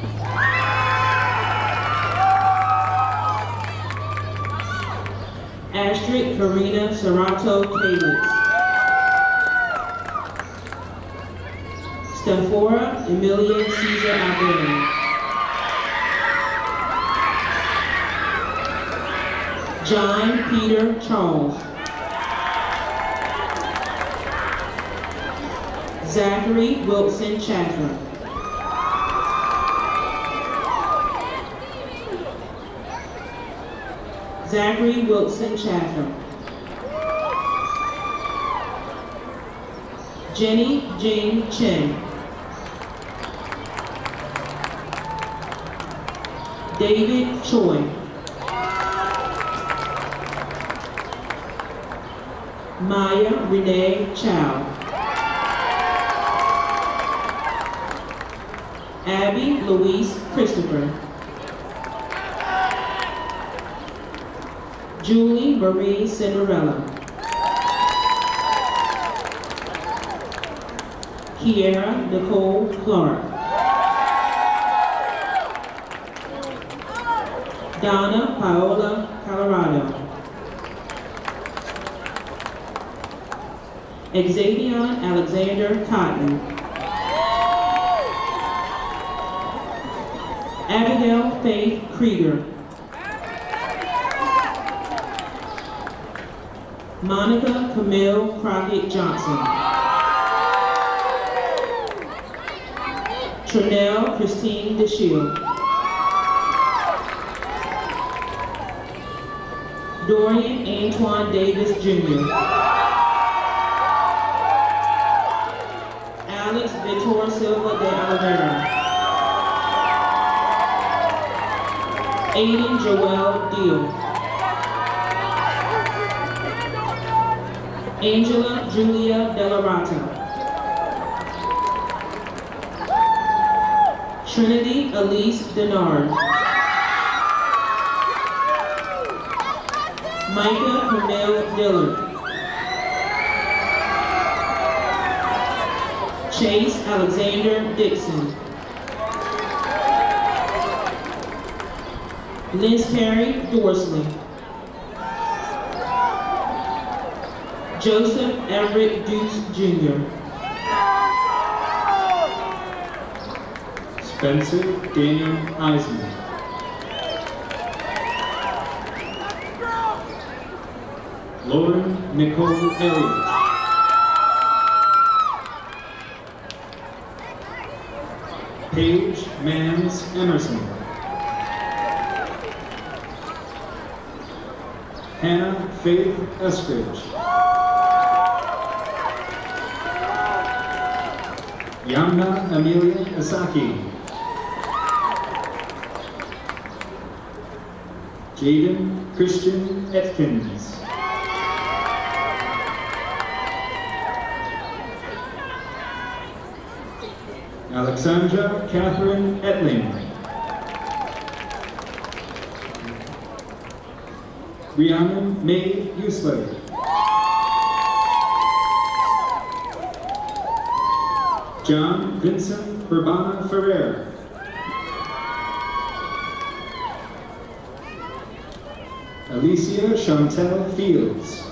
Astrid Karina Serato Calix. Stephora Emilia Caesar Albert. John Peter Charles. Zachary Wilson Chaffin. Zachary Wilson Chatham. Jenny Jane Chen. David Choi. Maya Renee Chow. Abby Louise Christopher. Julie Marie Cinderella. Kiera Nicole Clark. Donna Paola Colorado. Xavier Alexander Cotton. Abigail Faith Krieger. Monica Camille Crockett Johnson. Trinell Christine DeShield. Dorian Antoine Davis Jr. Alex Vitor Silva de Oliveira. Aiden Joel Deal. Angela Julia Delarata. Trinity Elise Denard. Micah Camille Dillard. Chase Alexander Dixon. Liz Perry Dorsley. Joseph Everett Dukes Jr. Spencer Daniel Eisman. Lauren Nicole Elliott. Paige Mans Emerson. Hannah Faith Eskridge. Yamna Amelia Asaki. Jaden Christian Etkins. Alexandra Catherine Etling. Rhiannon May Usler. John Vincent Urbana Ferrer. Alicia Chantel Fields.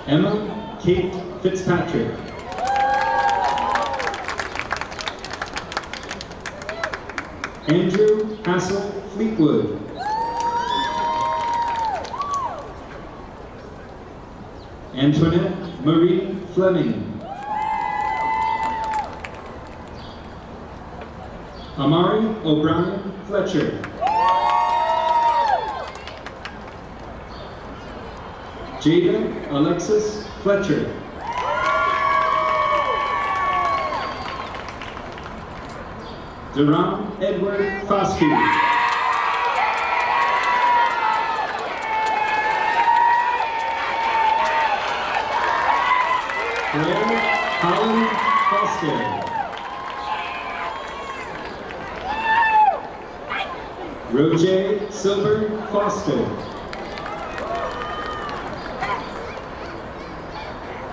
Emma Kate Fitzpatrick. Andrew Hassel Fleetwood. Antoinette Marie Fleming. Amari O'Brien Fletcher. Jada Alexis Fletcher. Duran Edward Fosky. Claire Holland Foster. Roger Silver Foster.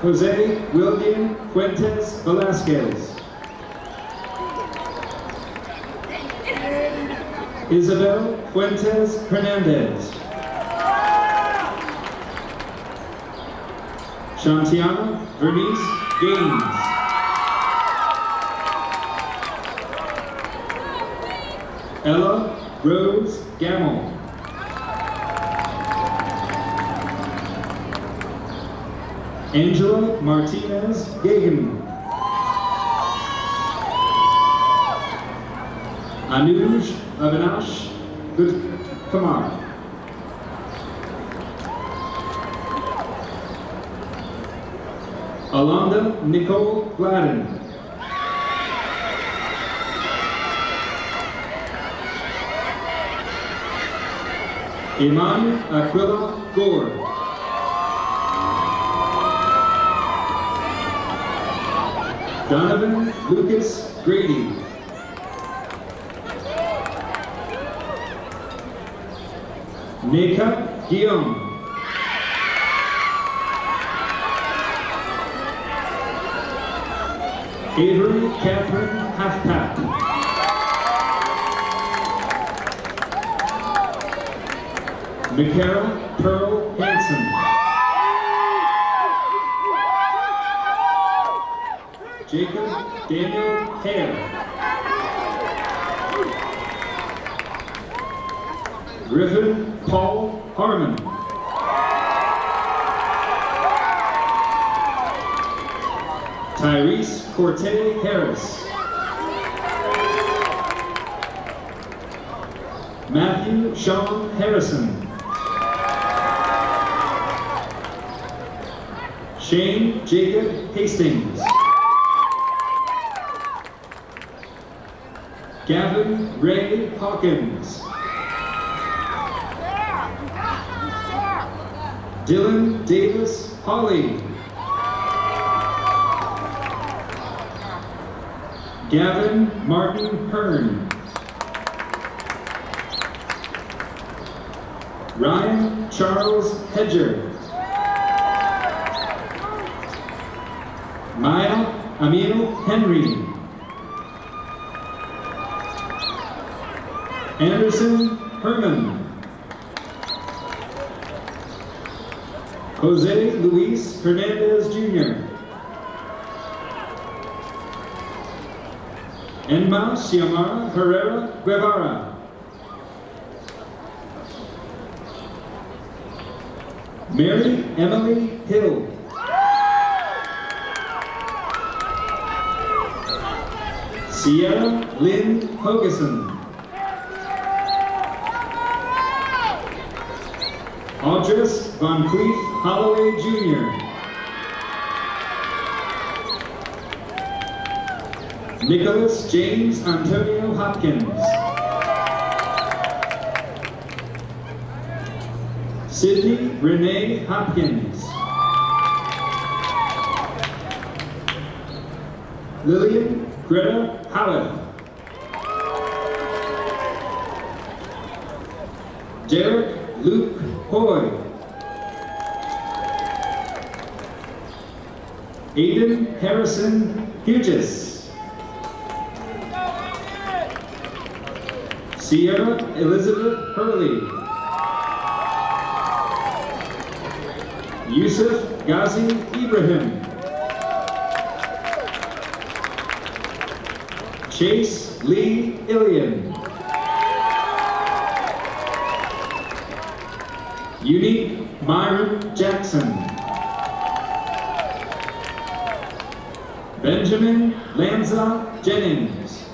Jose William Fuentes Velasquez. Isabel Fuentes Hernandez. Shantiana Vernice Gaines. Ella Rose Gamble. Angela Martinez Gagan. Anuj Avinash Kumar. Alonda Nicole Gladden. Iman Aquila Gore. Donovan Lucas Grady. Nika Guillaume. Avery Catherine Halfpack. Michaela Pearl Hansen. Jacob Daniel Hare. Griffin Paul Harmon. Tyrese Corte Harris. Matthew Sean Harrison. Shane Jacob Hastings. Gavin Ray Hawkins. Dylan Davis Hawley. Gavin Martin Hearn. Ryan Charles Hedger. Maya Emil Henry. Anderson Herman. Jose Luis Hernandez Jr. Enma Xiomara Herrera Guevara. Mary Emily Hill. Sierra Lynn Hogeson. Audress Von Cleef Holloway Jr. Nicholas James Antonio Hopkins. Sydney Renee Hopkins. Lillian Greta Howitt. Derek Luke Hoy. Aiden Harrison Hughes. Sierra Elizabeth Hurley. Yusuf Ghazi Ibrahim. Chase Lee Ilian. Unique Myron Jackson. Benjamin Lanza Jennings.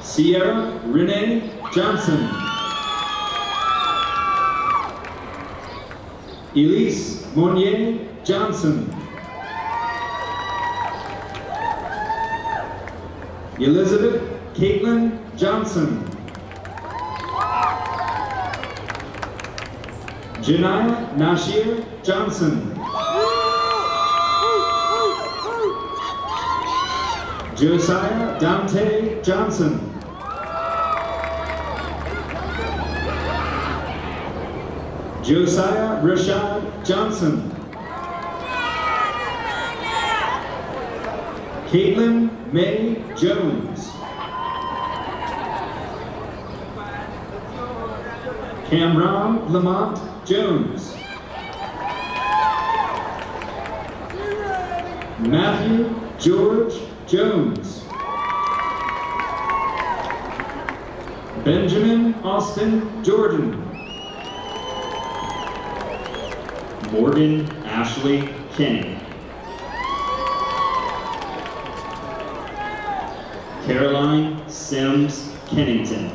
Sierra Renee Johnson. Elise Monnier Johnson. Elizabeth Caitlin Johnson. Janiyah Nashir Johnson. Josiah Dante Johnson. Josiah Rashad Johnson. Caitlin May Jones. Cameron Lamont Jones. Matthew George Jones. Benjamin Austin Jordan. Morgan Ashley Kenny. Caroline Sims Kennington.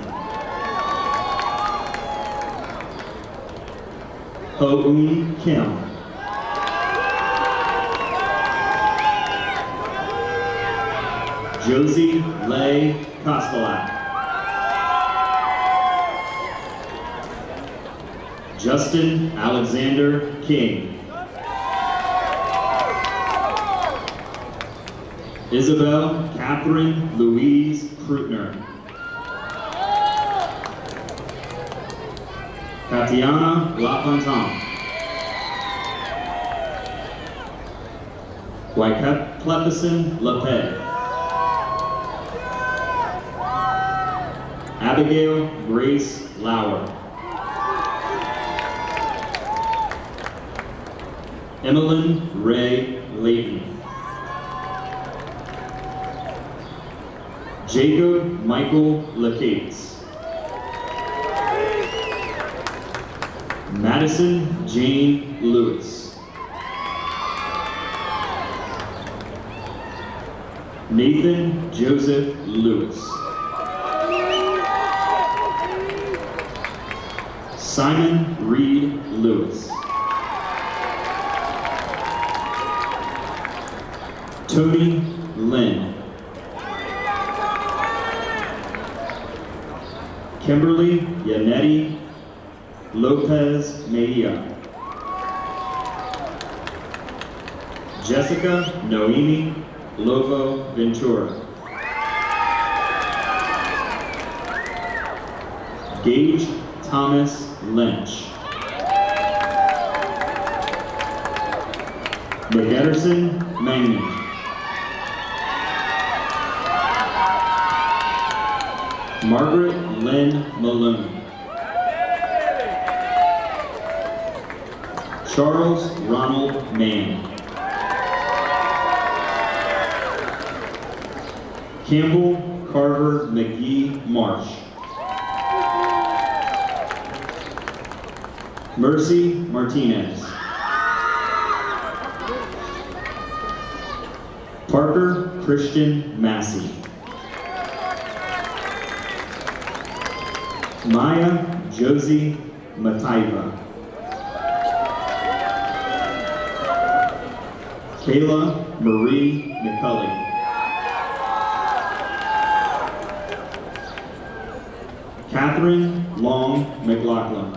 Ho-Un Kim. Josie Leigh Kostelak. Justin Alexander King. Isabel Catherine Louise Krutner. Tatiana LaFontaine. Wyclefison Lepay. Abigail Grace Lauer. Emmeline Ray Layton. Jacob Michael Lacates. Madison Jane Lewis. Nathan Joseph Lewis. Simon Reed Lewis. Tony Lynn. Kimberly Yanetti Lopez Mejia. Jessica Noemi Lovo Ventura. Gage Thomas Lynch. McEderson Manning. Margaret Lynn Malone. Charles Ronald Mann. Campbell Carver McGee Marsh. Mercy Martinez. Parker Christian Massey. Maya Josie Mataiva. Kayla Marie McCulley. Catherine Long McLaughlin.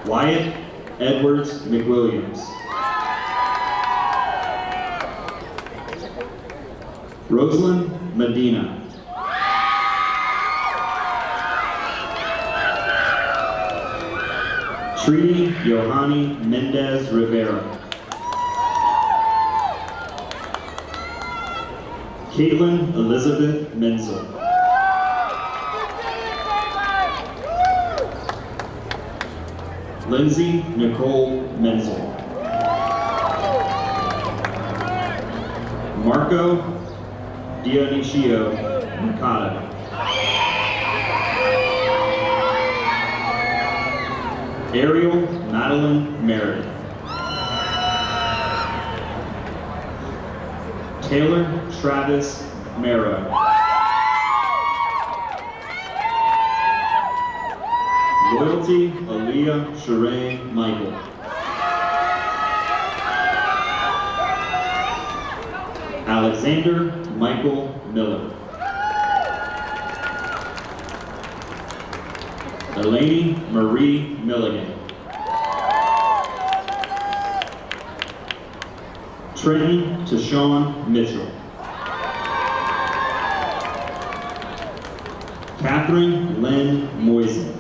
Wyatt Edwards McWilliams. Rosalind Medina. Trini Yohani Mendez Rivera. Caitlin Elizabeth Menzel. Lindsay Nicole Menzel. Marco Dionisio Mercado. Ariel Madeline Meredith. Taylor Travis Mero. Loyalty Aaliyah Sheree Michael. Alexander Michael Miller. Delaney Marie Milligan. Trenton Tashawn Mitchell. Catherine Lynn Moisen.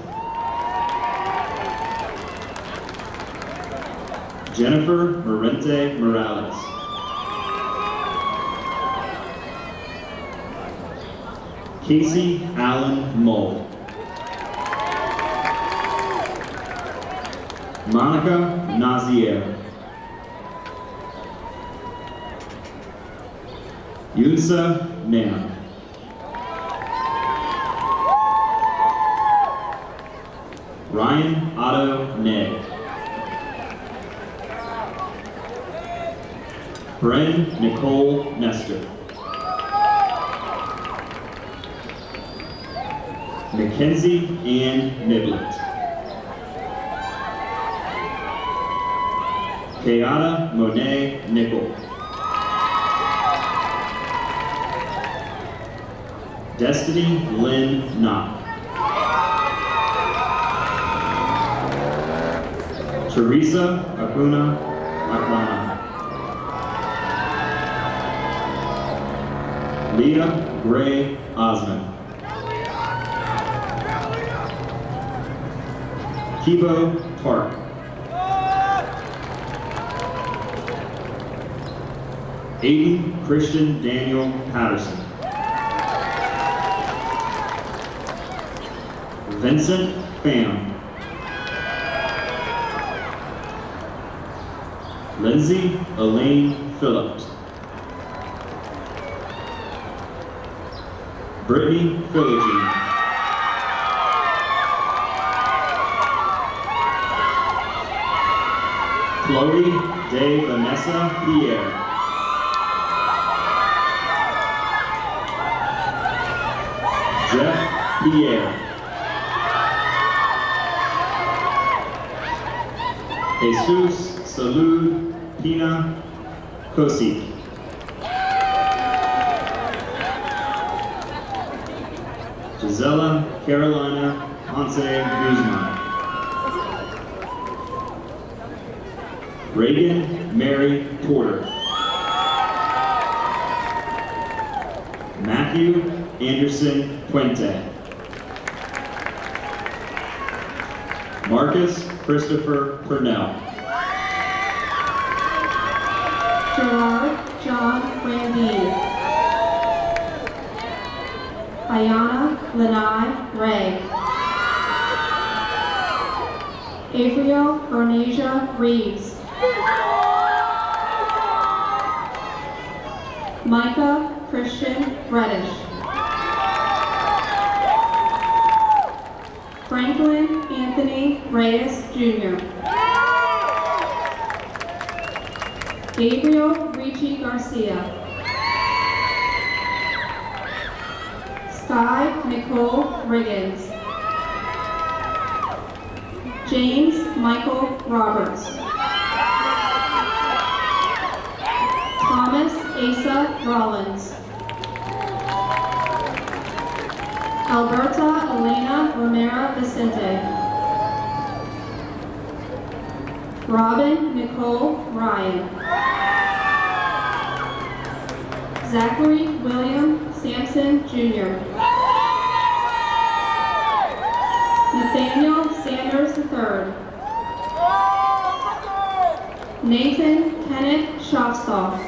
Jennifer Morente Morales. Casey Allen Mull. Monica Nazier. Yunsa Nam. Ryan Otto Ned. Bren Nicole Nestor. Mackenzie Ann Niblet. Kayana Monet Nickel. Destiny Lynn Knock. Teresa Acuna Aklana. Leah Gray Osmond. Kibo Park. Aiden Christian Daniel Patterson. Vincent Pham. Lindsay Elaine Phillips. Brittany Philogene. Chloe De Vanessa Pierre. Jeff Pierre. Jesus Salud Pina Kosik. Gisela Carolina Ponce Guzman. Reagan Mary Porter. Matthew Anderson Puente. Marcus Christopher Purnell. Gerard John Randee. Ayana Lanai Ray. Avrio Bernasia Reeves. Micah Christian Reddish. Franklin Anthony Reyes Jr. Gabriel Ricci Garcia. Sky Nicole Riggins. James Michael Roberts. Thomas Asa Rollins. Alberta Elena Romero Vicente. Robin Nicole Ryan. Zachary William Sampson Jr. Nathaniel Sanders III. Nathan Kenneth Schofstall.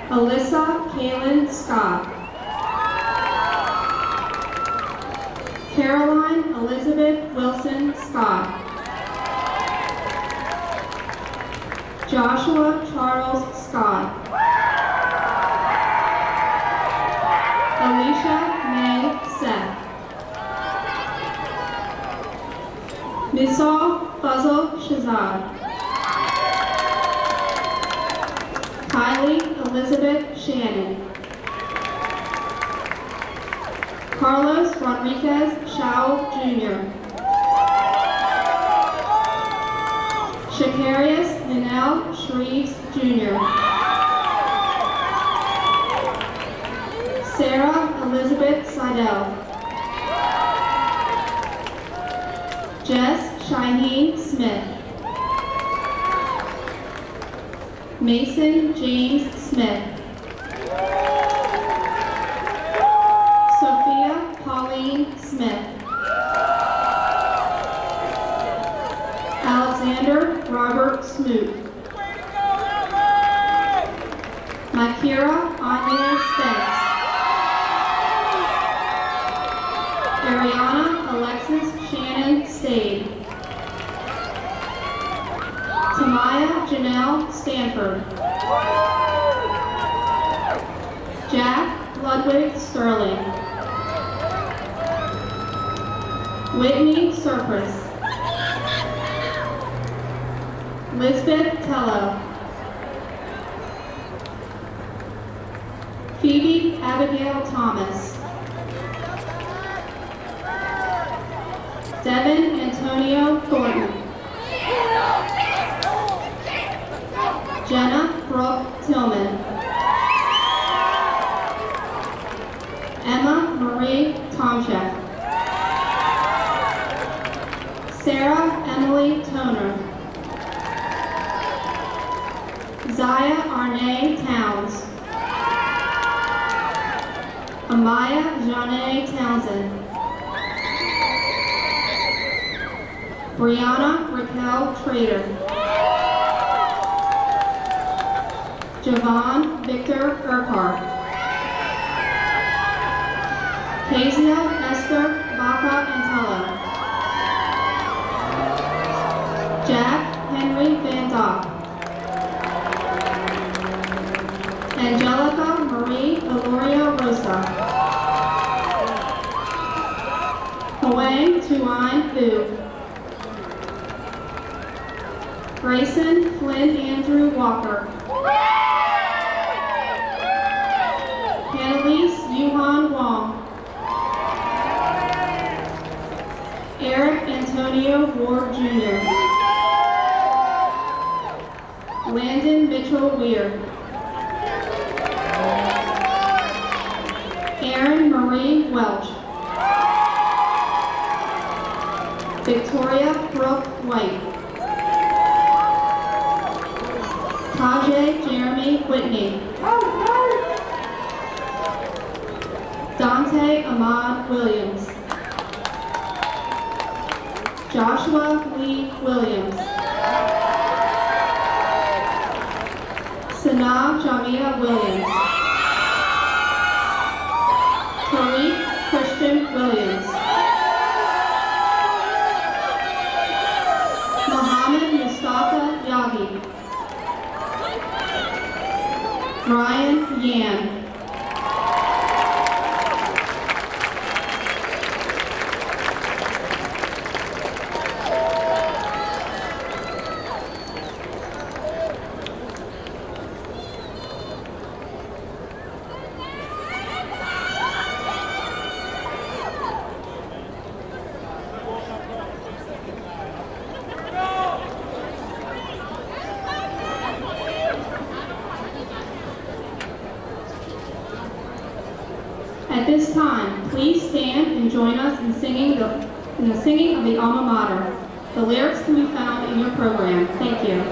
Alyssa Kaylin Scott. Caroline Elizabeth Wilson Scott. Joshua Charles Scott. Alicia May Seth. Misal Fuzzle Shazad. Kylie Elizabeth Shannon. Carlos Rodriguez Shao Jr. Shakarius Ninel Shreves Jr. Sarah Elizabeth Seidel. Jess Shaheen Smith. Mason James Smith. Sophia Pauline Smith. Alexander Robert Smoot. Makira Anya Spence. Ariana Alexis Shannon Stade. Tamaya Janelle Stanford. Jack Ludwig Sterling. Whitney Surpris. Lisbeth Tello. Phoebe Abigail Thomas. Devin Antonio Thornton. Jenna Brooke Tillman. Emma Marie Tomchek. Sarah Emily Toner. Zaya Arnay Towns. Amaya Janae Townsend. Brianna Raquel Trader. Javon Victor Urquhart. Kezia Esther Baca Antella. Jack Henry Van Dock. Angelica Marie Valoria Rosa. Huang Tuan Fu. Grayson Flynn Andrew Walker. Annalise Yuhan Wong. Eric Antonio Ward Jr. Landon Mitchell Weir. Erin Marie Welch. Victoria Brooke White. Tajay Jeremy Whitney. Dante Ahmad Williams. Joshua Lee Williams. Sanaa Jamia Williams. Tariq Christian Williams. Muhammad Mustafa Yagi. Ryan Yan. At this time, please stand and join us in the singing of the Alma Mater. The lyrics can be found in your program. Thank you.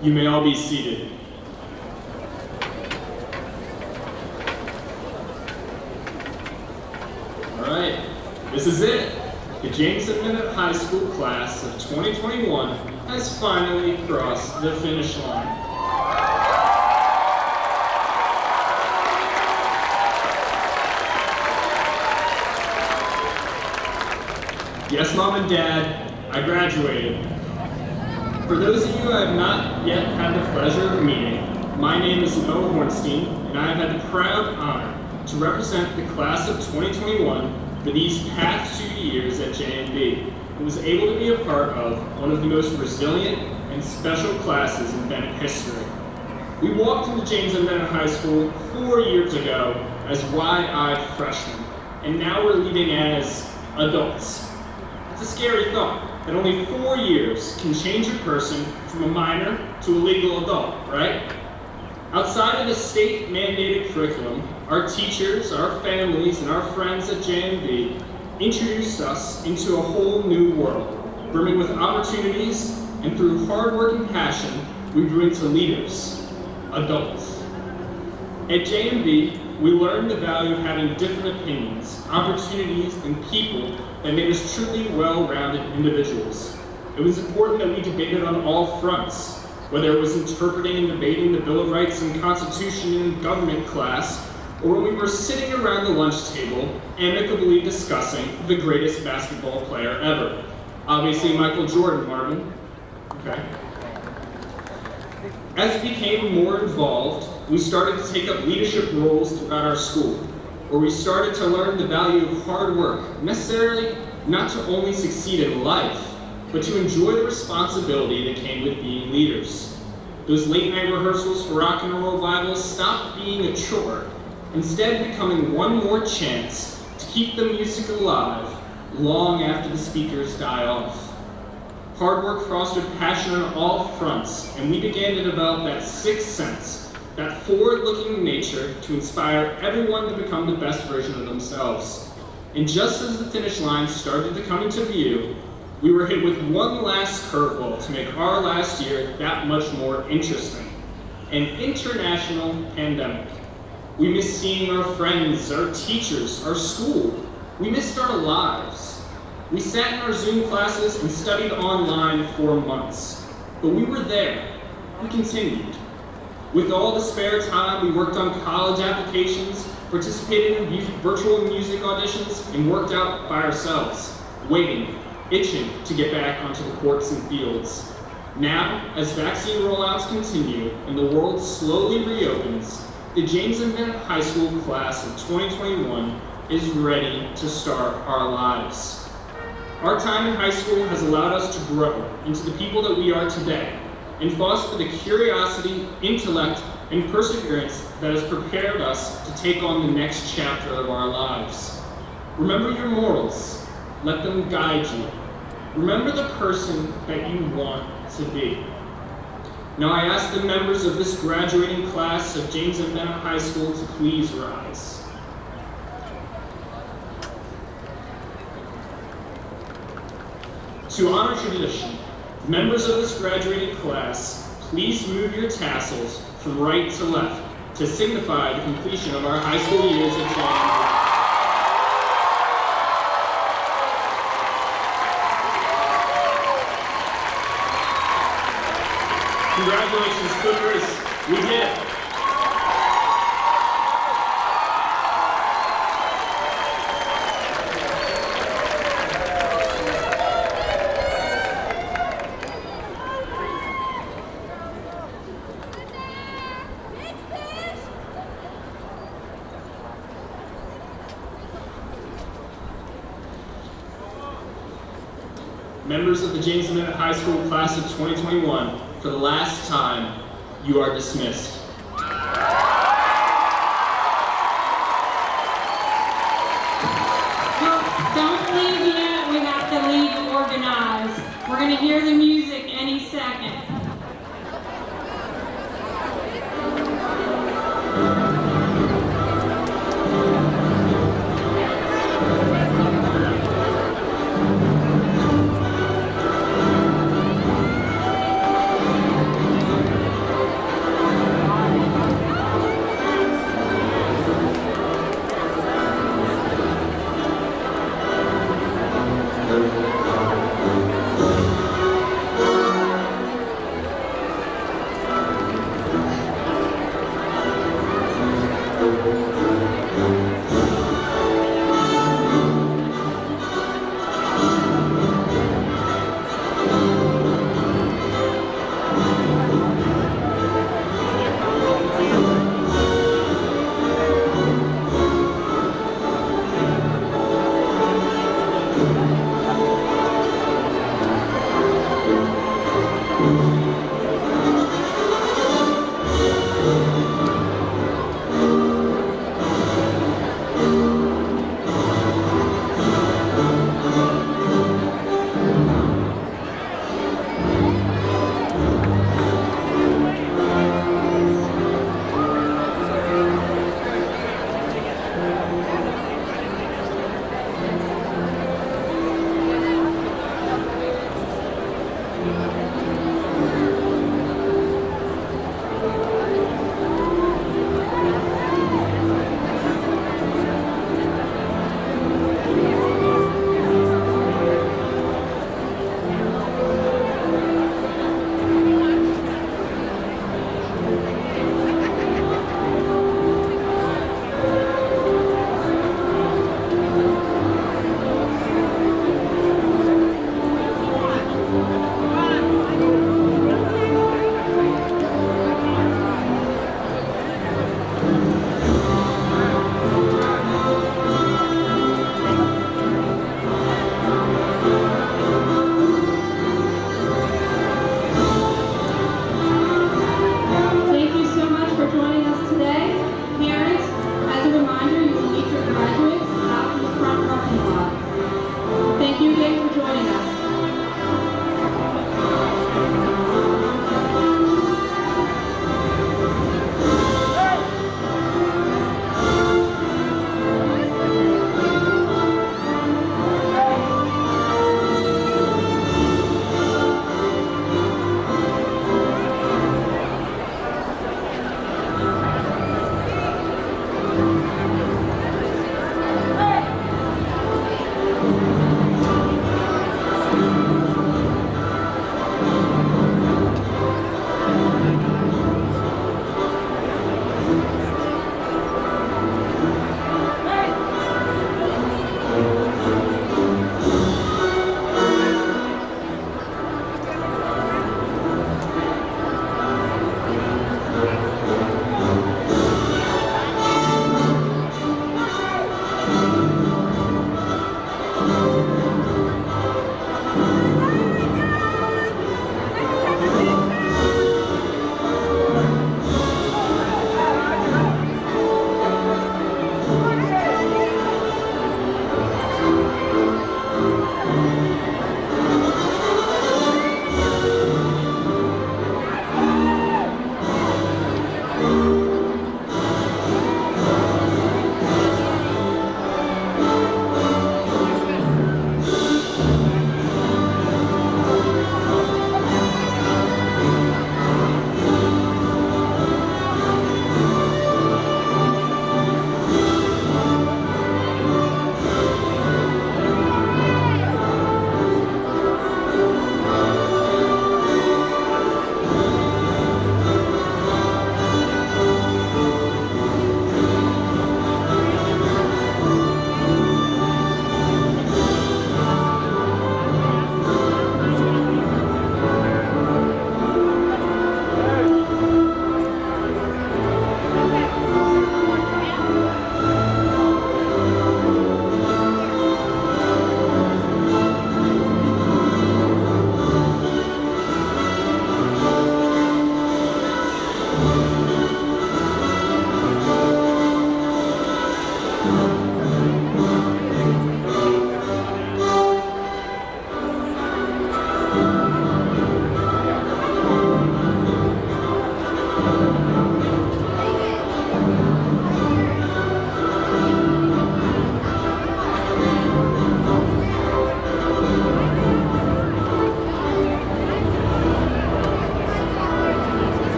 You may all be seated. All right, this is it. The James and Bennett High School class of 2021 has finally crossed the finish line. Yes, Mom and Dad, I graduated. For those of you I have not yet had the pleasure of meeting, my name is Noah Hornstein, and I have had the proud honor to represent the class of 2021 for these past 2 years at JMB, and was able to be a part of one of the most resilient and special classes in Bennett history. We walked into James and Bennett High School 4 years ago as wide-eyed freshmen, and now we're leaving as adults. It's a scary thought that only 4 years can change a person from a minor to a legal adult, right? Outside of the state-mandated curriculum, our teachers, our families, and our friends at JMB introduced us into a whole new world, brimming with opportunities, and through hard work and passion, we grew into leaders, adults. At JMB, we learned the value of having different opinions, opportunities, and people that made us truly well-rounded individuals. It was important that we debated on all fronts, Whether it was interpreting and debating the Bill of Rights and Constitution in government class, or when we were sitting around the lunch table, amicably discussing the greatest basketball player ever. Obviously, Michael Jordan, Marvin. Okay. As we became more involved, we started to take up leadership roles throughout our school, where we started to learn the value of hard work, necessarily not to only succeed in life, but to enjoy the responsibility that came with being leaders. Those late night rehearsals for rock and roll revivals stopped being a chore, instead becoming one more chance to keep the music alive long after the speakers die off. Hard work fostered passion on all fronts, and we began to develop that sixth sense, that forward-looking nature to inspire everyone to become the best version of themselves. And just as the finish line started to come into view, we were hit with one last curveball to make our last year that much more interesting: an international pandemic. We missed seeing our friends, our teachers, our school. We missed our lives. We sat in our Zoom classes and studied online for months. But we were there. We continued. With all the spare time, we worked on college applications, participated in virtual music auditions, and worked out by ourselves, waiting, itching to get back onto the courts and fields. Now, as vaccine rollouts continue and the world slowly reopens, the James M. Bennett High School class of 2021 is ready to start our lives. Our time in high school has allowed us to grow into the people that we are today and foster the curiosity, intellect, and perseverance that has prepared us to take on the next chapter of our lives. Remember your morals. Let them guide you. Remember the person that you want to be. Now I ask the members of this graduating class of James M. Bennett High School to please rise. To honor tradition, members of this graduating class, please move your tassels from right to left to signify the completion of our high school years at James. Congratulations, Cougars. We did it. Members of the James Bennett High School class of 2021, for the last time, you are dismissed. Well, don't leave yet. We have to leave organized. We're going to hear the music any second.